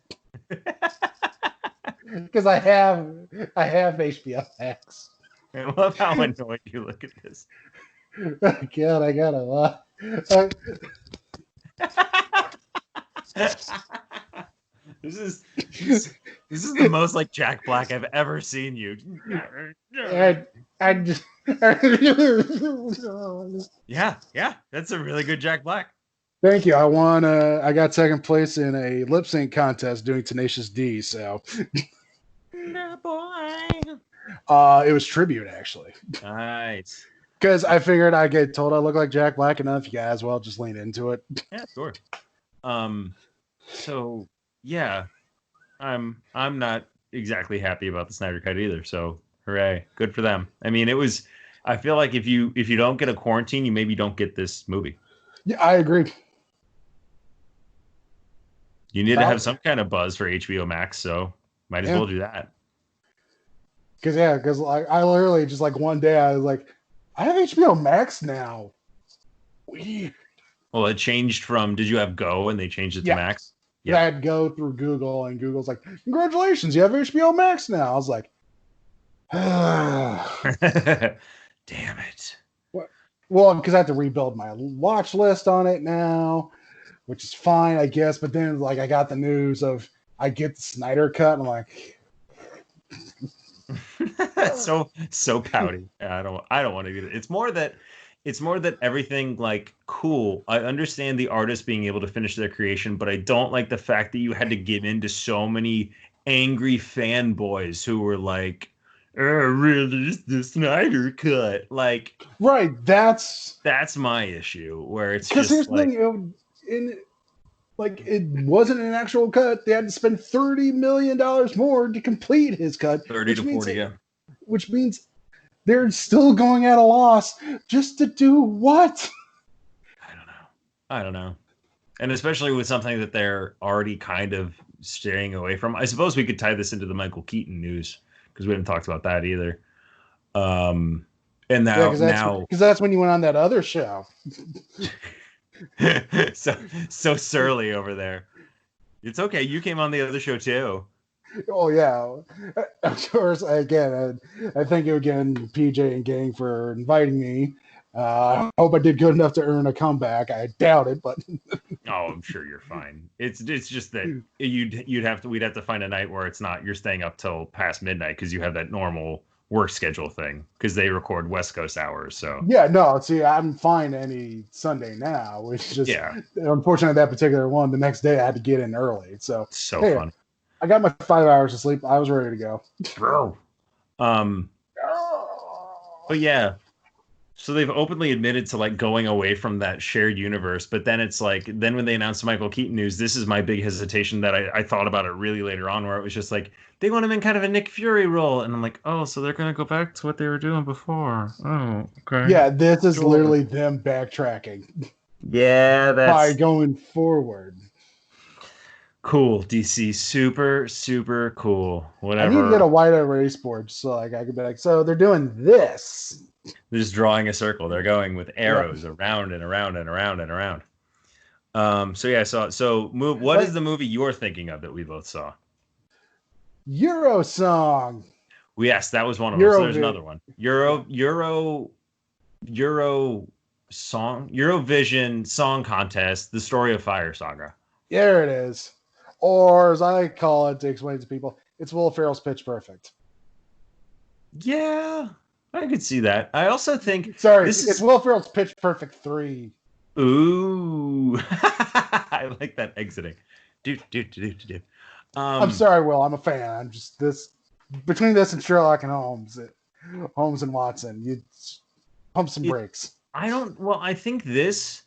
S1: because I have HBO Max.
S2: I love how annoyed you look at this.
S1: God, I gotta watch.
S2: This is this is the most like Jack Black I've ever seen you.
S1: I just.
S2: Yeah, that's a really good Jack Black.
S1: Thank you. I won. I got second place in a lip sync contest doing Tenacious D. So,
S2: No boy.
S1: it was tribute actually,
S2: Nice.
S1: because I figured I get told I look like Jack Black enough. You guys, well, just lean into it.
S2: Yeah, sure. So yeah, I'm not exactly happy about the Snyder Cut either. So hooray, good for them. I mean, I feel like if you don't get a quarantine, you maybe don't get this movie.
S1: Yeah, I agree.
S2: You need to have some kind of buzz for HBO Max, so might as well do that.
S1: Because like I literally just like one day I was like, I have HBO Max now. Weird.
S2: Well, it changed from did you have Go and they changed it to Max?
S1: Yeah. I had to go through Google and Google's like, congratulations, you have HBO Max now. I was like,
S2: damn it.
S1: Well, because I have to rebuild my watch list on it now, which is fine, I guess. But then, like, I got the news of I get the Snyder cut, and I'm like,
S2: so pouty. I don't want to do it. It's more that it's more that everything like cool. I understand the artist being able to finish their creation, but I don't like the fact that you had to give in to so many angry fanboys who were like, really, the Snyder cut. Like
S1: Right.
S2: that's my issue, where it's
S1: Because here's
S2: just
S1: the
S2: like
S1: thing. It wasn't an actual cut. They had to spend $30 million more to complete his cut,
S2: 30 to 40, yeah.
S1: which means they're still going at a loss just to do what?
S2: I don't know. And especially with something that they're already kind of staying away from. I suppose we could tie this into the Michael Keaton news because we haven't talked about that either. And
S1: Yeah,
S2: now
S1: because that's when you went on that other show.
S2: so surly over there. It's okay. You came on the other show too.
S1: Oh yeah, of course. Again, I thank you again, PJ and gang, for inviting me. I hope I did good enough to earn a comeback. I doubt it, but
S2: Oh, I'm sure you're fine. It's just that we'd have to find a night where it's not you're staying up till past midnight because you have that normal work schedule thing because they record West Coast hours. So
S1: yeah, no. See, I'm fine any Sunday now. It's just unfortunately that particular one. The next day I had to get in early. So hey,
S2: fun.
S1: I got my 5 hours of sleep. I was ready to go.
S2: Bro. But yeah, so they've openly admitted to like going away from that shared universe, but then it's like then when they announced Michael Keaton news, this is my big hesitation that I thought about it really later on, where it was just like they want him in kind of a Nick Fury role, and I'm like, oh, so they're gonna go back to what they were doing before. Oh, okay.
S1: Yeah, this is literally them backtracking.
S2: Yeah,
S1: by going forward.
S2: Cool, DC, super, super cool. Whatever.
S1: I need to get a wide erase board so like I could be like, so they're doing this.
S2: They're just drawing a circle. They're going with arrows around and around and around and around. So yeah, what is the movie you're thinking of that we both saw?
S1: Euro Song.
S2: Yes, that was one of them. So there's another one. Eurovision Song Contest, The Story of Fire Saga.
S1: There it is. Or as I call it to explain to people, it's Will Ferrell's Pitch Perfect.
S2: Yeah, I could see that. I also think
S1: it's Will Ferrell's Pitch Perfect 3.
S2: Ooh. I like that exiting.
S1: I'm sorry, Will. I'm a fan. I'm just between this and Sherlock and Holmes and Watson, you pump some brakes.
S2: I think this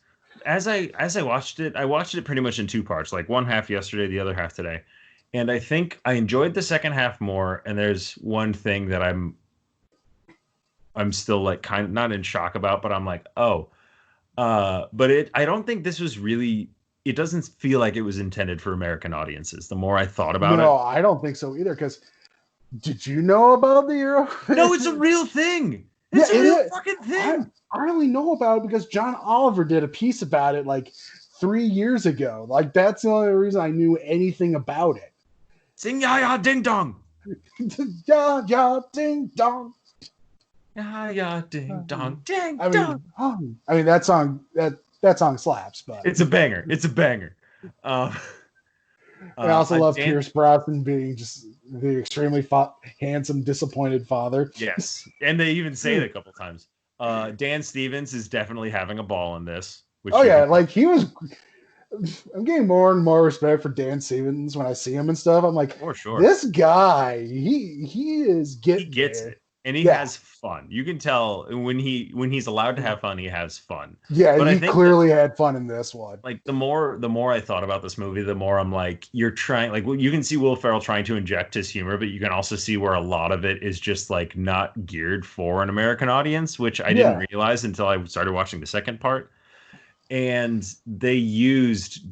S2: as I watched it pretty much in two parts, like one half yesterday, the other half today. And I think I enjoyed the second half more. And there's one thing that I'm still like kind of not in shock about, but I'm like, oh, but I don't think this was really, it doesn't feel like it was intended for American audiences. The more I thought about it.
S1: No, I don't think so either. Because did you know about the Euro?
S2: No, it's a real thing. It's a real fucking thing.
S1: I only know about it because John Oliver did a piece about it like 3 years ago. Like that's the only reason I knew anything about it.
S2: Sing ya ya ding dong.
S1: Ya ya ding dong.
S2: Ya ya ding dong ding dong.
S1: I mean that song slaps, but
S2: it's a banger. It's a banger.
S1: I also love Pierce Brosnan being just the extremely handsome, disappointed father.
S2: Yes, and they even say it a couple times. Dan Stevens is definitely having a ball in this.
S1: Like he was. I'm getting more and more respect for Dan Stevens when I see him and stuff. I'm like,
S2: for sure,
S1: this guy, he gets
S2: it, and he has fun. You can tell when he's allowed to have fun, he has fun.
S1: Yeah, but he clearly had fun in this one.
S2: Like the more I thought about this movie, the more I'm like, you're trying. Like you can see Will Ferrell trying to inject his humor, but you can also see where a lot of it is just like not geared for an American audience, which I didn't realize until I started watching the second part. And this is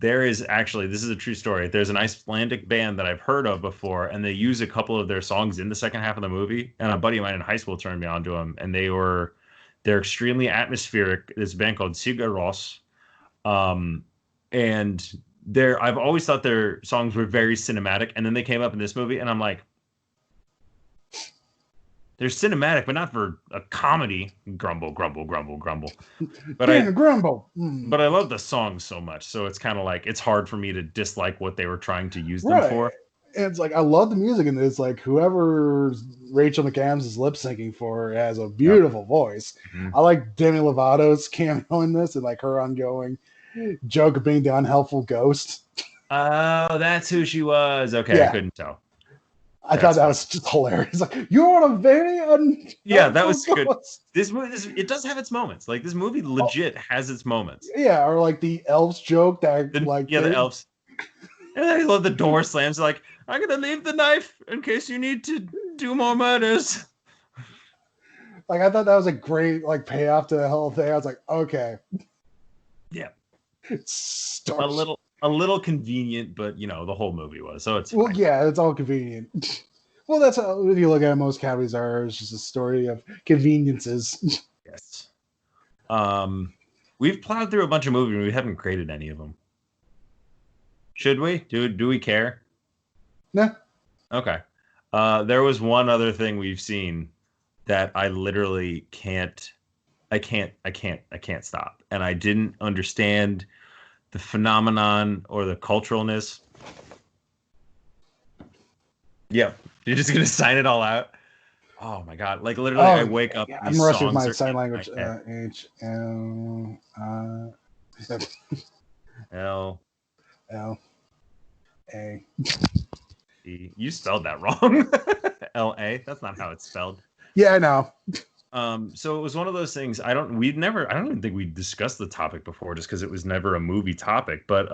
S2: a true story. There's an Icelandic band that I've heard of before, and they use a couple of their songs in the second half of the movie. And a buddy of mine in high school turned me on to them, and they're extremely atmospheric. There's a band called Sigur Rós. And I've always thought their songs were very cinematic, and then they came up in this movie, and I'm like, they're cinematic, but not for a comedy. Grumble, grumble, grumble, grumble. But
S1: grumble.
S2: But I love the songs so much, so it's kind of like it's hard for me to dislike what they were trying to use them for.
S1: And it's like I love the music in this. Like whoever Rachel McAdams is lip syncing for has a
S2: Yep.
S1: beautiful voice.
S2: Mhm.
S1: I like Demi Lovato's cameo in this and like her ongoing joke of being the unhelpful ghost.
S2: Oh, that's who she was. Okay, I
S1: Yeah,
S2: couldn't tell.
S1: I thought
S2: That's
S1: that
S2: fun.
S1: was just hilarious. Like you're a very
S2: Yeah, that
S1: unhelpful
S2: was good.
S1: ghost.
S2: This movie, it does have its moments. Like this movie,
S1: Oh,
S2: legit has its moments.
S1: yeah, or like the elves joke that like
S2: The
S1: they
S2: elves. And I love the door slams. Like, I'm gonna leave the knife in case you need to do more murders.
S1: like I thought that was a great like payoff to the whole thing. I was like, okay,
S2: Yeah,
S1: start.
S2: a little convenient, but you know the whole movie was, so it's
S1: Well,
S2: fine.
S1: yeah, it's all convenient. Well, that's how if you look at it, most comedies are. It's just a story of conveniences.
S2: Yes. We've plowed through a bunch of movies and we haven't graded any of them. Should we? Do we care?
S1: No,
S2: Okay. There was one other thing we've seen that I literally I can't stop. And I didn't understand the phenomenon or the culturalness. Yep. You're just gonna sign it all out. Oh my god! Like literally, I wake up.
S1: yeah,
S2: These
S1: I'm rushing with
S2: songs
S1: my
S2: are
S1: sign
S2: in my
S1: language.
S2: head.
S1: H L
S2: L
S1: L A.
S2: E. You spelled that wrong. L-A. That's not how it's spelled.
S1: Yeah, I know.
S2: So it was one of those things. I don't even think we discussed the topic before just because it was never a movie topic. But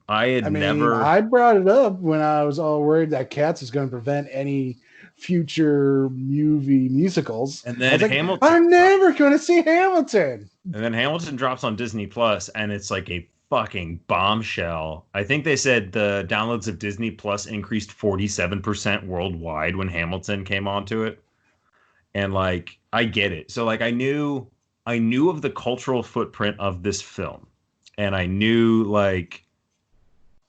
S2: I had
S1: I mean,
S2: never.
S1: I brought it up when I was all worried that Cats was going to prevent any future movie musicals.
S2: And
S1: I was
S2: then
S1: like,
S2: Hamilton.
S1: I'm never going to see Hamilton.
S2: And then Hamilton drops on Disney Plus, and it's like a fucking bombshell. I think they said the downloads of Disney Plus increased 47% worldwide when Hamilton came onto it. And like I get it. So like I knew of the cultural footprint of this film. And I knew like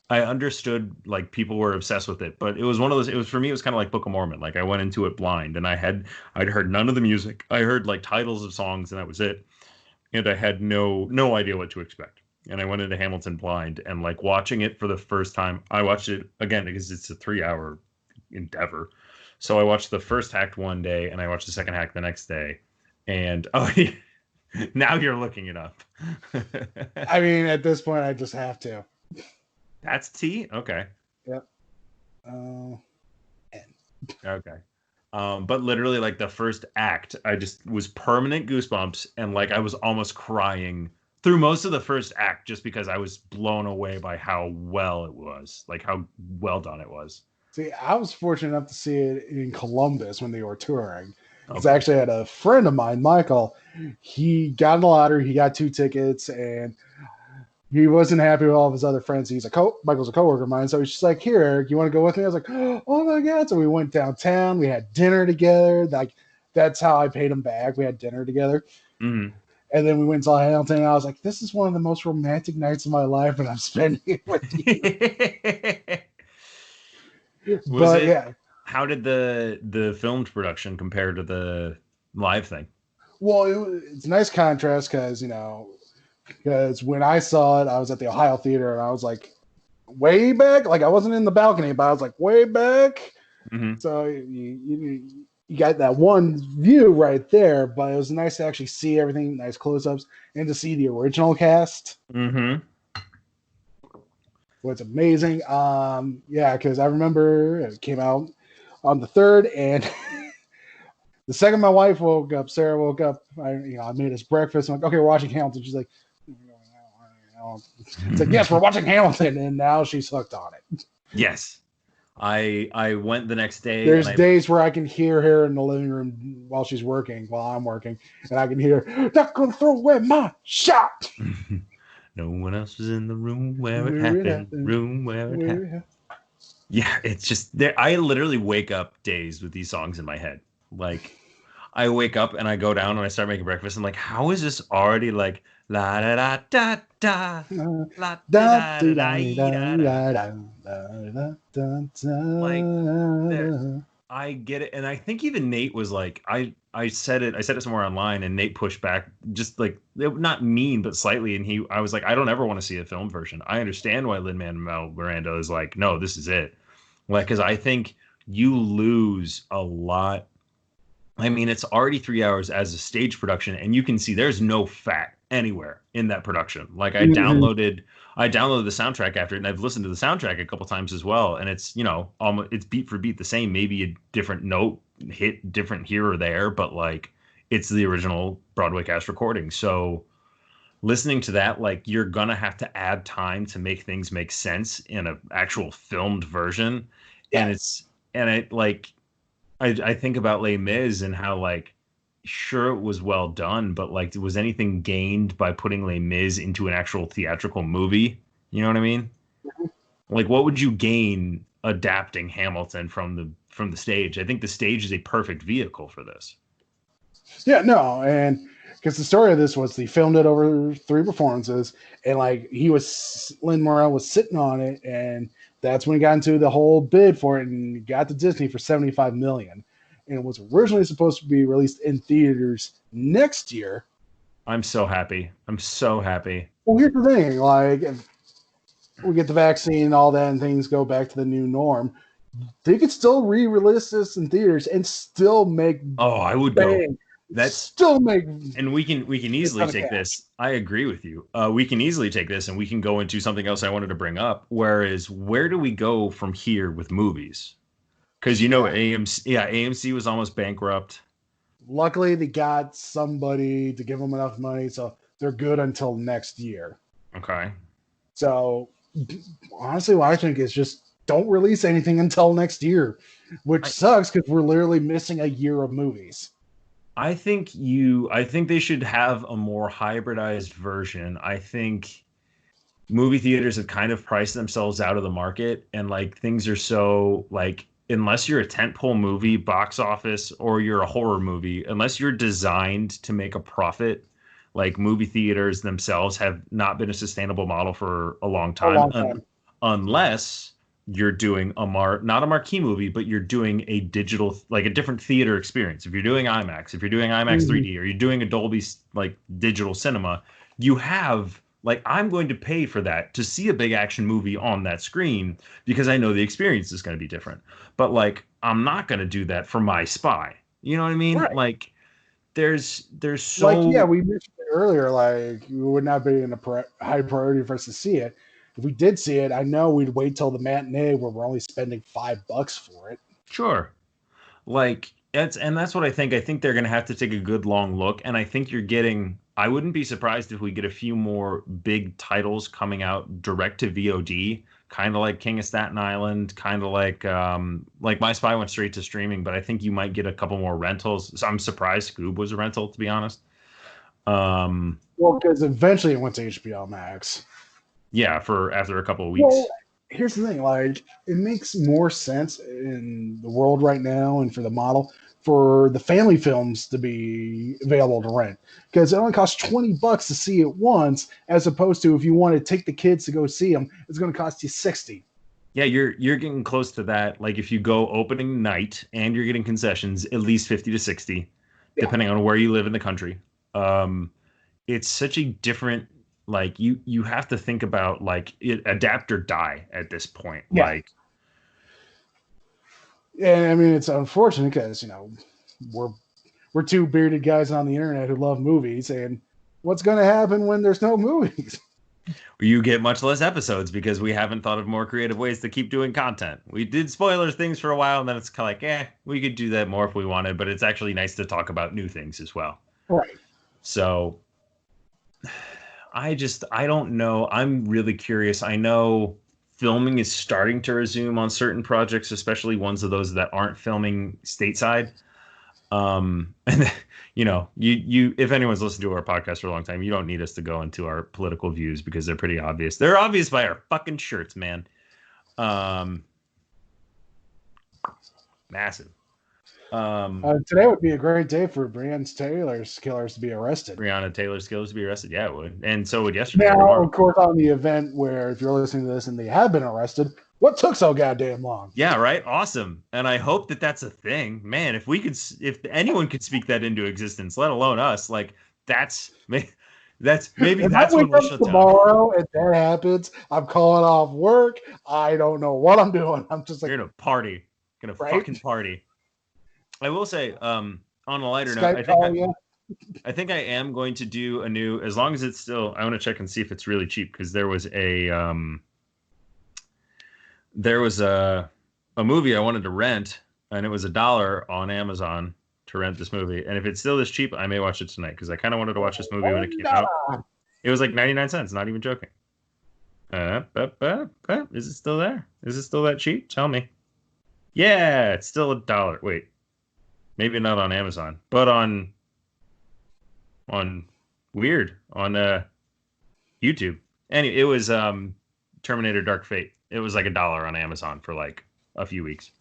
S2: I understood like people were obsessed with it, but it was one of those it was for me it was kind of like Book of Mormon. Like I went into it blind and I'd heard none of the music. I heard like titles of songs and that was it. And I had no idea what to expect. And I went into Hamilton blind and like watching it for the first time. I watched it again because it's a 3 hour endeavor. So I watched the first act one day and I watched the second act the next day. And oh, now you're looking it up.
S1: I mean, at this point, I just have to.
S2: That's T? Okay.
S1: Yep. N.
S2: Okay. But literally, like the first act, I just was permanent goosebumps, and like I was almost crying through most of the first act just because I was blown away by how well it was, like how well done it was.
S1: See, I was fortunate enough to see it in Columbus when they were touring. Because I
S2: Okay.
S1: actually had a friend of mine, Michael. He got in the lottery. He got 2 tickets, and he wasn't happy with all of his other friends. Michael's a coworker of mine, so he's just like, "Here, Eric, you want to go with me?" I was like, "Oh my god!" So we went downtown. We had dinner together. Like that's how I paid him back. We had dinner together,
S2: Hmm.
S1: and then we went and saw Hamilton. And I was like, "This is one of the most romantic nights of my life, and I'm spending it with you."
S2: Was
S1: But
S2: it?
S1: yeah,
S2: How did the filmed production compare to the live thing?
S1: well, it's a nice contrast because when I saw it, I was at the Ohio Theater, and I was like way back. Like I wasn't in the balcony, but I was like way back.
S2: Hmm.
S1: So you got that one view right there, but it was nice to actually see everything, nice close-ups, and to see the original cast
S2: Hmm.
S1: was amazing. Yeah, because I remember it came out on the third, and the second my wife woke up, Sarah woke up. I made us breakfast. I'm like, okay, we're watching Hamilton. She's like, it's like, yes, we're watching Hamilton, and now she's hooked on it.
S2: Yes. I went the next day and
S1: There's
S2: I
S1: days where I can hear her in the living room while she's working, while I'm working, and I can hear, not gonna throw away my shot.
S2: no one else was in the room where it
S1: Where it
S2: happened.
S1: happened.
S2: Room where it
S1: Where
S2: happened.
S1: it happened.
S2: Yeah, it's just there. I literally wake up days with these songs in my head. Like I wake up and I go down and I start making breakfast. I'm like, how is this already like la da da da da la da
S1: Da,
S2: da
S1: da,
S2: da da
S1: da,
S2: da da.
S1: da, da, da, da,
S2: Like there,
S1: da.
S2: I get it, and I think even Nate was like, I said it somewhere online, and Nate pushed back, just like not mean, but slightly, and I was like, I don't ever want to see a film version. I understand why Lin Manuel Miranda is like, no, this is it, Like, because I think you lose a lot. I mean, it's already 3 hours as a stage production, and you can see there's no fat anywhere in that production. Like,
S1: Mhm.
S2: I downloaded the soundtrack after it, and I've listened to the soundtrack a couple times as well. And it's, you know, almost it's beat for beat the same, maybe a different note hit different here or there, but like it's the original Broadway cast recording. So listening to that, like you're gonna have to add time to make things make sense in an actual filmed version. And
S1: Yeah.
S2: it's and it like I think about Les Mis and how like sure it was well done, but like was anything gained by putting Les Mis into an actual theatrical movie? You know what I mean? Like what would you gain adapting Hamilton from the stage? I think the stage is a perfect vehicle for this.
S1: Yeah, no, and because the story of this was they filmed it over 3 performances, and like Lin Morel was sitting on it, and that's when he got into the whole bid for it, and got to Disney for 75 million, and it was originally supposed to be released in theaters next year.
S2: I'm so happy. I'm so happy.
S1: Well, here's the thing: like, if we get the vaccine and all that, and things go back to the new norm, they could still re-release this in theaters and still make
S2: Oh, I would go.
S1: bang,
S2: That's
S1: still make
S2: and we can
S1: a
S2: easily
S1: ton of
S2: take
S1: cash.
S2: this. I agree with you. We can easily take this and we can go into something else I wanted to bring up. Whereas, where do we go from here with movies? Because you know,
S1: Yeah.
S2: AMC, yeah, AMC was almost bankrupt.
S1: Luckily, they got somebody to give them enough money, so they're good until next year.
S2: Okay.
S1: So, honestly, what I think is just don't release anything until next year, which
S2: I
S1: sucks because we're literally missing a year of movies.
S2: I think they should have a more hybridized version. I think movie theaters have kind of priced themselves out of the market and like things are so like unless you're a tentpole movie box office or you're a horror movie unless you're designed to make a profit like movie theaters themselves have not been a sustainable model for a long
S1: A
S2: time
S1: long time.
S2: unless you're doing not a marquee movie but you're doing a digital like a different theater experience. If you're doing IMAX, if you're doing IMAX
S1: Mhm.
S2: 3D or you're doing a Dolby like digital cinema, you have like I'm going to pay for that to see a big action movie on that screen because I know the experience is going to be different. But like I'm not going to do that for my spy. You know what I mean?
S1: Right.
S2: Like there's
S1: Like, yeah,
S2: so
S1: we mentioned it earlier, like, it would not be in a high priority for us to see it. If we did see it, I know we'd wait till the matinee where we're only spending $5 for it.
S2: sure. Like that's what I think. I think they're going to have to take a good long look and I think you're getting I wouldn't be surprised if we get a few more big titles coming out direct to VOD, kind of like King of Staten Island, kind of like My Spy went straight to streaming, but I think you might get a couple more rentals. So I'm surprised Scoob was a rental to be honest. Um
S1: Well, because eventually it went to HBO Max.
S2: yeah, for after a couple of
S1: Well,
S2: weeks.
S1: here's the thing, like, it makes more sense in the world right now and for the model for the family films to be available to rent because it only costs $20 to see it once, as opposed to if you want to take the kids to go see them, it's going to cost you 60.
S2: Yeah, you're getting close to that. Like if you go opening night and you're getting concessions, at least 50 to 60,
S1: Yeah.
S2: depending on where you live in the country. Um, it's such a different like you have to think about like adapt or die at this point.
S1: Yeah.
S2: Like
S1: And I mean, it's unfortunate because, we're we're two bearded guys on the internet who love movies, and what's going to happen when there's no movies?
S2: you get much less episodes because we haven't thought of more creative ways to keep doing content. We did spoilers things for a while and then it's kind of like, we could do that more if we wanted, but it's actually nice to talk about new things as well.
S1: Right.
S2: So I don't know. I'm really curious. I know filming is starting to resume on certain projects, especially ones of those that aren't filming stateside. And you if anyone's listened to our podcast for a long time, you don't need us to go into our political views because they're pretty obvious. They're obvious by our fucking shirts, man. Um, massive.
S1: Today would be a great day for Brian's Taylor's killers to be arrested.
S2: Breonna Taylor's skills to be arrested. Yeah, it would. And so would yesterday or
S1: Now,
S2: tomorrow.
S1: of course, on the event where if you're listening to this and they have been arrested, what took so goddamn long?
S2: Yeah, right. Awesome. And I hope that that's a thing, man. If anyone could speak that into existence, let alone us, like that's Maybe
S1: If I
S2: that's
S1: wake
S2: when we'll
S1: up
S2: shut down.
S1: tomorrow and that happens, I'm calling off work. I don't know what I'm doing. I'm just like,
S2: You're gonna party. Gonna
S1: right?
S2: fucking party. I will say, on a lighter note,
S1: Skype call you.
S2: I think I am going to do a new, as long as it's still, I want to check and see if it's really cheap, because there was a movie I wanted to rent, and it was $1 on Amazon to rent this movie. And if it's still this cheap, I may watch it tonight, because I kind of wanted to watch this movie when it came out. It was like 99 cents, not even joking. Is it still there? Is it still that cheap? Tell me. Yeah, it's still $1. Wait, maybe not on Amazon, but on Weird on YouTube. Anyway, it was Terminator Dark Fate. It was like $1 on Amazon for like a few weeks.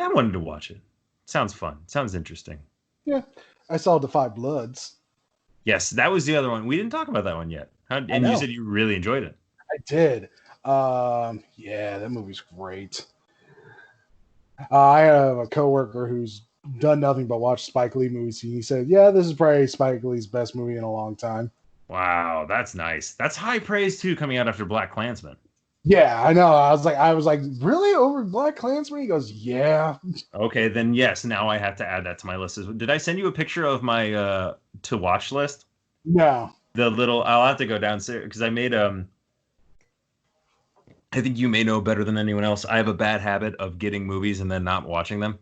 S2: I wanted to watch it. Sounds fun. Sounds interesting.
S1: Yeah, I saw The Five Bloods.
S2: Yes, that was the other one. We didn't talk about that one yet. And you said you really enjoyed it.
S1: I did. Yeah, that movie's great. I have a coworker who's done nothing but watch Spike Lee movies. He said, "Yeah, this is probably Spike Lee's best movie in a long time."
S2: Wow, that's nice. That's high praise too, coming out after Black Klansman.
S1: Yeah, I know. I was like, really over Black Klansman? He goes, "Yeah."
S2: Okay, then yes. Now I have to add that to my list. Did I send you a picture of my to watch list?
S1: No.
S2: The little. I'll have to go downstairs because I made I think you may know better than anyone else. I have a bad habit of getting movies and then not watching them.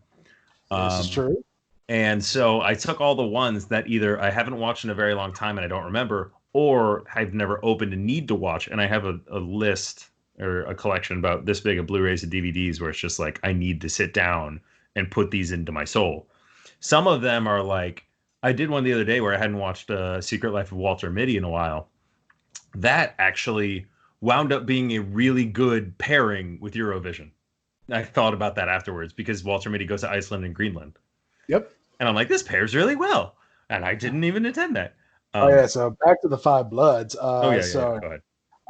S1: This is true.
S2: And so I took all the ones that either I haven't watched in a very long time and I don't remember, or I've never opened and need to watch. And I have a list or a collection about this big of Blu-rays and DVDs where it's just like, I need to sit down and put these into my soul. Some of them are like, I did one the other day where I hadn't watched Secret Life of Walter Mitty in a while. That actually wound up being a really good pairing with Eurovision. I thought about that afterwards because Walter Mitty goes to Iceland and Greenland.
S1: Yep.
S2: And I'm like, this pairs really well. And I didn't even intend that.
S1: Oh yeah. So back to The Five Bloods.
S2: Yeah.
S1: So
S2: Go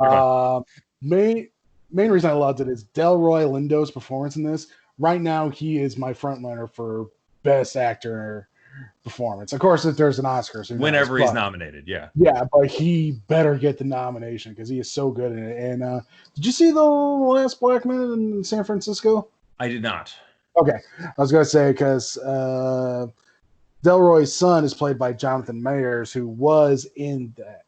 S2: ahead.
S1: Main reason I loved it is Delroy Lindo's performance in this. Right now, he is my front runner for best actor performance. Of course, if there's an Oscar, so
S2: whenever he's nominated, yeah.
S1: Yeah, but he better get the nomination because he is so good in it. And did you see The Last Black Man in San Francisco?
S2: I did not.
S1: Okay, I was going to say because Delroy's son is played by Jonathan Mayers, who was in that,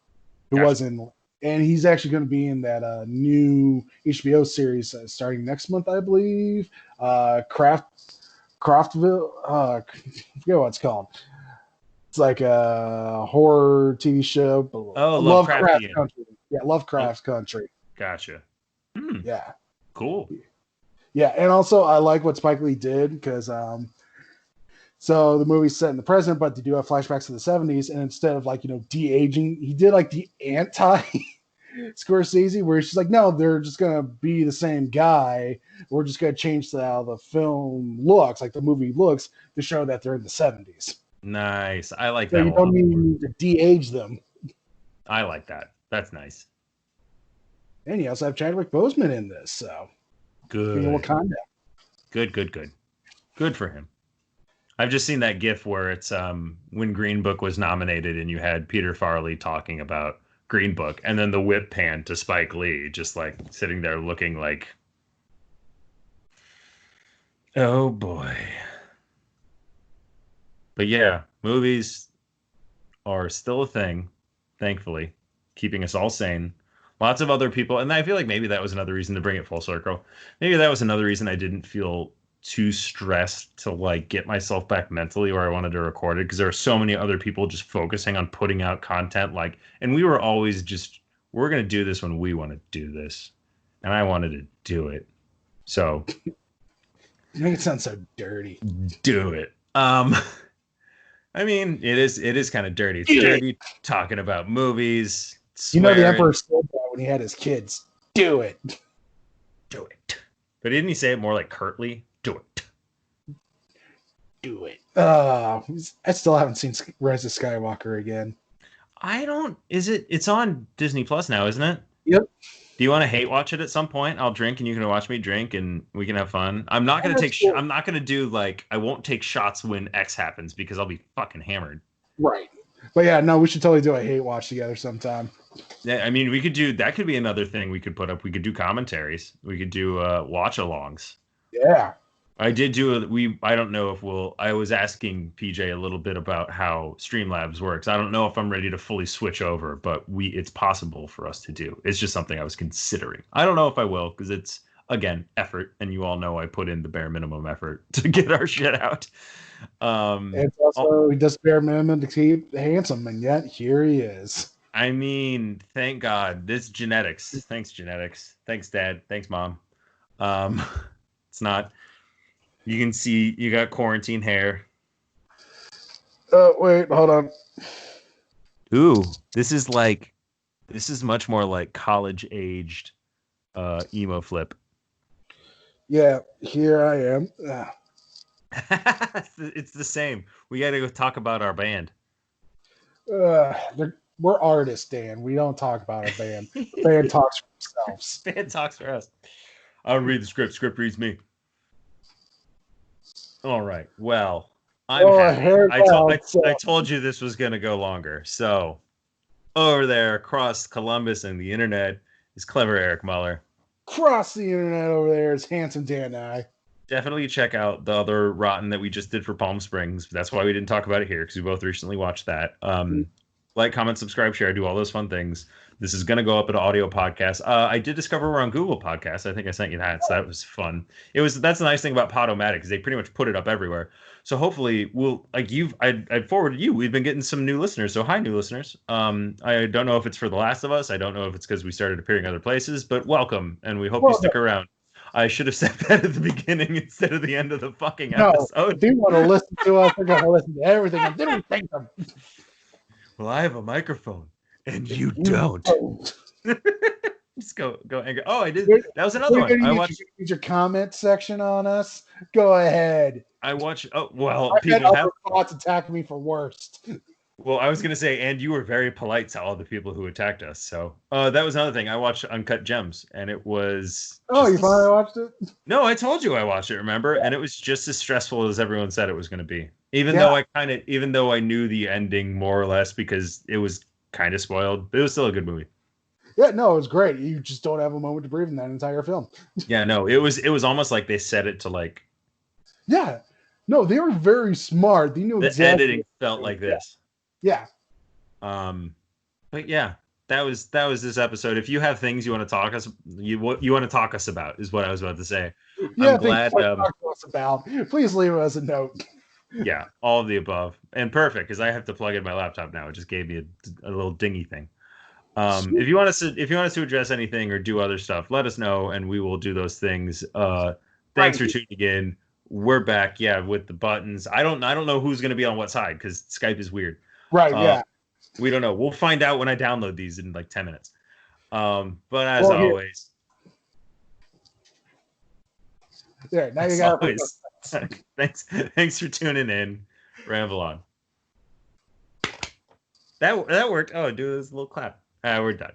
S1: and he's actually going to be in that new HBO series starting next month, I believe. Craftville. I forget what it's called. It's like a horror TV show.
S2: Lovecraft
S1: Country. Yeah, Lovecraft Country.
S2: Gotcha.
S1: Yeah.
S2: Cool.
S1: Yeah, and also I like what Spike Lee did because so the movie's set in the present, but they do have flashbacks to the 70s, and instead of de-aging, he did like the anti Scorsese, where he's just like, no, they're just gonna be the same guy. We're just gonna change how the film looks, like the movie looks, to show that they're in the 70s.
S2: Nice. I like
S1: So
S2: that.
S1: You don't need to de-age them.
S2: I like that. That's nice.
S1: And you also have Chadwick Boseman in this, so
S2: good.
S1: Wakanda.
S2: Good for him. I've just seen that GIF where it's when Green Book was nominated, and you had Peter Farrelly talking about Green Book, and then the whip pan to Spike Lee, just like sitting there looking like, oh boy. But yeah, movies are still a thing, thankfully, keeping us all sane. Lots of other people, and I feel like maybe that was another reason to bring it full circle. Maybe that was another reason I didn't feel too stressed to like get myself back mentally where I wanted to record it, because there are so many other people just focusing on putting out content, like, and we were always just, we're going to do this when we want to do this, and I wanted to do it. So
S1: you make it sound so dirty.
S2: Do it. I mean, it is kind of dirty. It's dirty talking about movies. Swearing.
S1: The Emperor said that when he had his kids. Do it.
S2: Do it. But didn't he say it more like curtly? Do it.
S1: Do it. I still haven't seen Rise of Skywalker again.
S2: It's on Disney Plus now, isn't it?
S1: Yep.
S2: Do you want to hate watch it at some point? I'll drink and you can watch me drink and we can have fun. I'm not going to take, I won't take shots when X happens because I'll be fucking hammered.
S1: Right. But yeah, no, we should totally do a hate watch together sometime.
S2: Yeah, I mean, we could do that. Could be another thing we could put up. We could do commentaries. We could do watch-alongs.
S1: Yeah.
S2: I did do I don't know if we'll. I was asking PJ a little bit about how Streamlabs works. I don't know if I'm ready to fully switch over, but it's possible for us to do. It's just something I was considering. I don't know if I will because it's again effort, and you all know I put in the bare minimum effort to get our shit out.
S1: It's also he does bare minimum to keep handsome, and yet here he is.
S2: I mean, thank God. This genetics. Thanks, genetics. Thanks, Dad. Thanks, Mom. It's not. You can see you got quarantine hair.
S1: Wait, hold on.
S2: Ooh, this is much more like college aged emo flip.
S1: Yeah, here I am.
S2: It's the same. We got to go talk about our band.
S1: We're artists, Dan. We don't talk about our band. The band talks for themselves.
S2: Band talks for us. I don't read the script. Script reads me. All right. Well, I'm happy. I told you this was going to go longer. So over there across Columbus and the internet is clever Eric Muller.
S1: Across the internet over there is handsome Dan and I.
S2: Definitely check out the other Rotten that we just did for Palm Springs. That's why we didn't talk about it here because we both recently watched that. Like, comment, subscribe, share. I do all those fun things. This is going to go up in an audio podcast. I did discover we're on Google Podcasts. I think I sent you that, so that was fun. That's the nice thing about Podomatic is they pretty much put it up everywhere. So hopefully I forwarded you. We've been getting some new listeners. So hi, new listeners. I don't know if it's for The Last of Us. I don't know if it's because we started appearing other places, but welcome, and we hope you stick around. I should have said that at the beginning instead of the end of the fucking episode.
S1: If you want to listen to us, we're going to listen to everything. And then we think them.
S2: Well, I have a microphone, and you don't. Just go angry. Oh, I did. That was another one. I watched
S1: your comment section on us. Go ahead.
S2: I watched. Oh well,
S1: people have thoughts attack me for worst.
S2: Well, I was gonna say, and you were very polite to all the people who attacked us. So that was another thing. I watched Uncut Gems, and it was.
S1: Oh, you finally watched it?
S2: No, I told you I watched it. Remember? Yeah. And it was just as stressful as everyone said it was going to be. Even though I knew the ending more or less because it was kind of spoiled, but it was still a good movie.
S1: Yeah, no, it was great. You just don't have a moment to breathe in that entire film.
S2: Yeah, no, it was almost like they set it to like.
S1: Yeah, no, they were very smart. They knew
S2: the editing felt like this.
S1: Yeah.
S2: But yeah, that was this episode. If you have things you want to talk us about is what I was about to say.
S1: Yeah, I'm glad talk to us about. Please leave us a note.
S2: Yeah, all of the above, and perfect because I have to plug in my laptop now. It just gave me a little dingy thing. If you want us to address anything or do other stuff, let us know, and we will do those things. Thanks for tuning in. We're back, with the buttons. I don't know who's going to be on what side because Skype is weird.
S1: Right, yeah.
S2: We don't know. We'll find out when I download these in like 10 minutes. But as always.
S1: There, now you got it.
S2: Thanks for tuning in. Ramble on. That worked. Oh, do this little clap. We're done.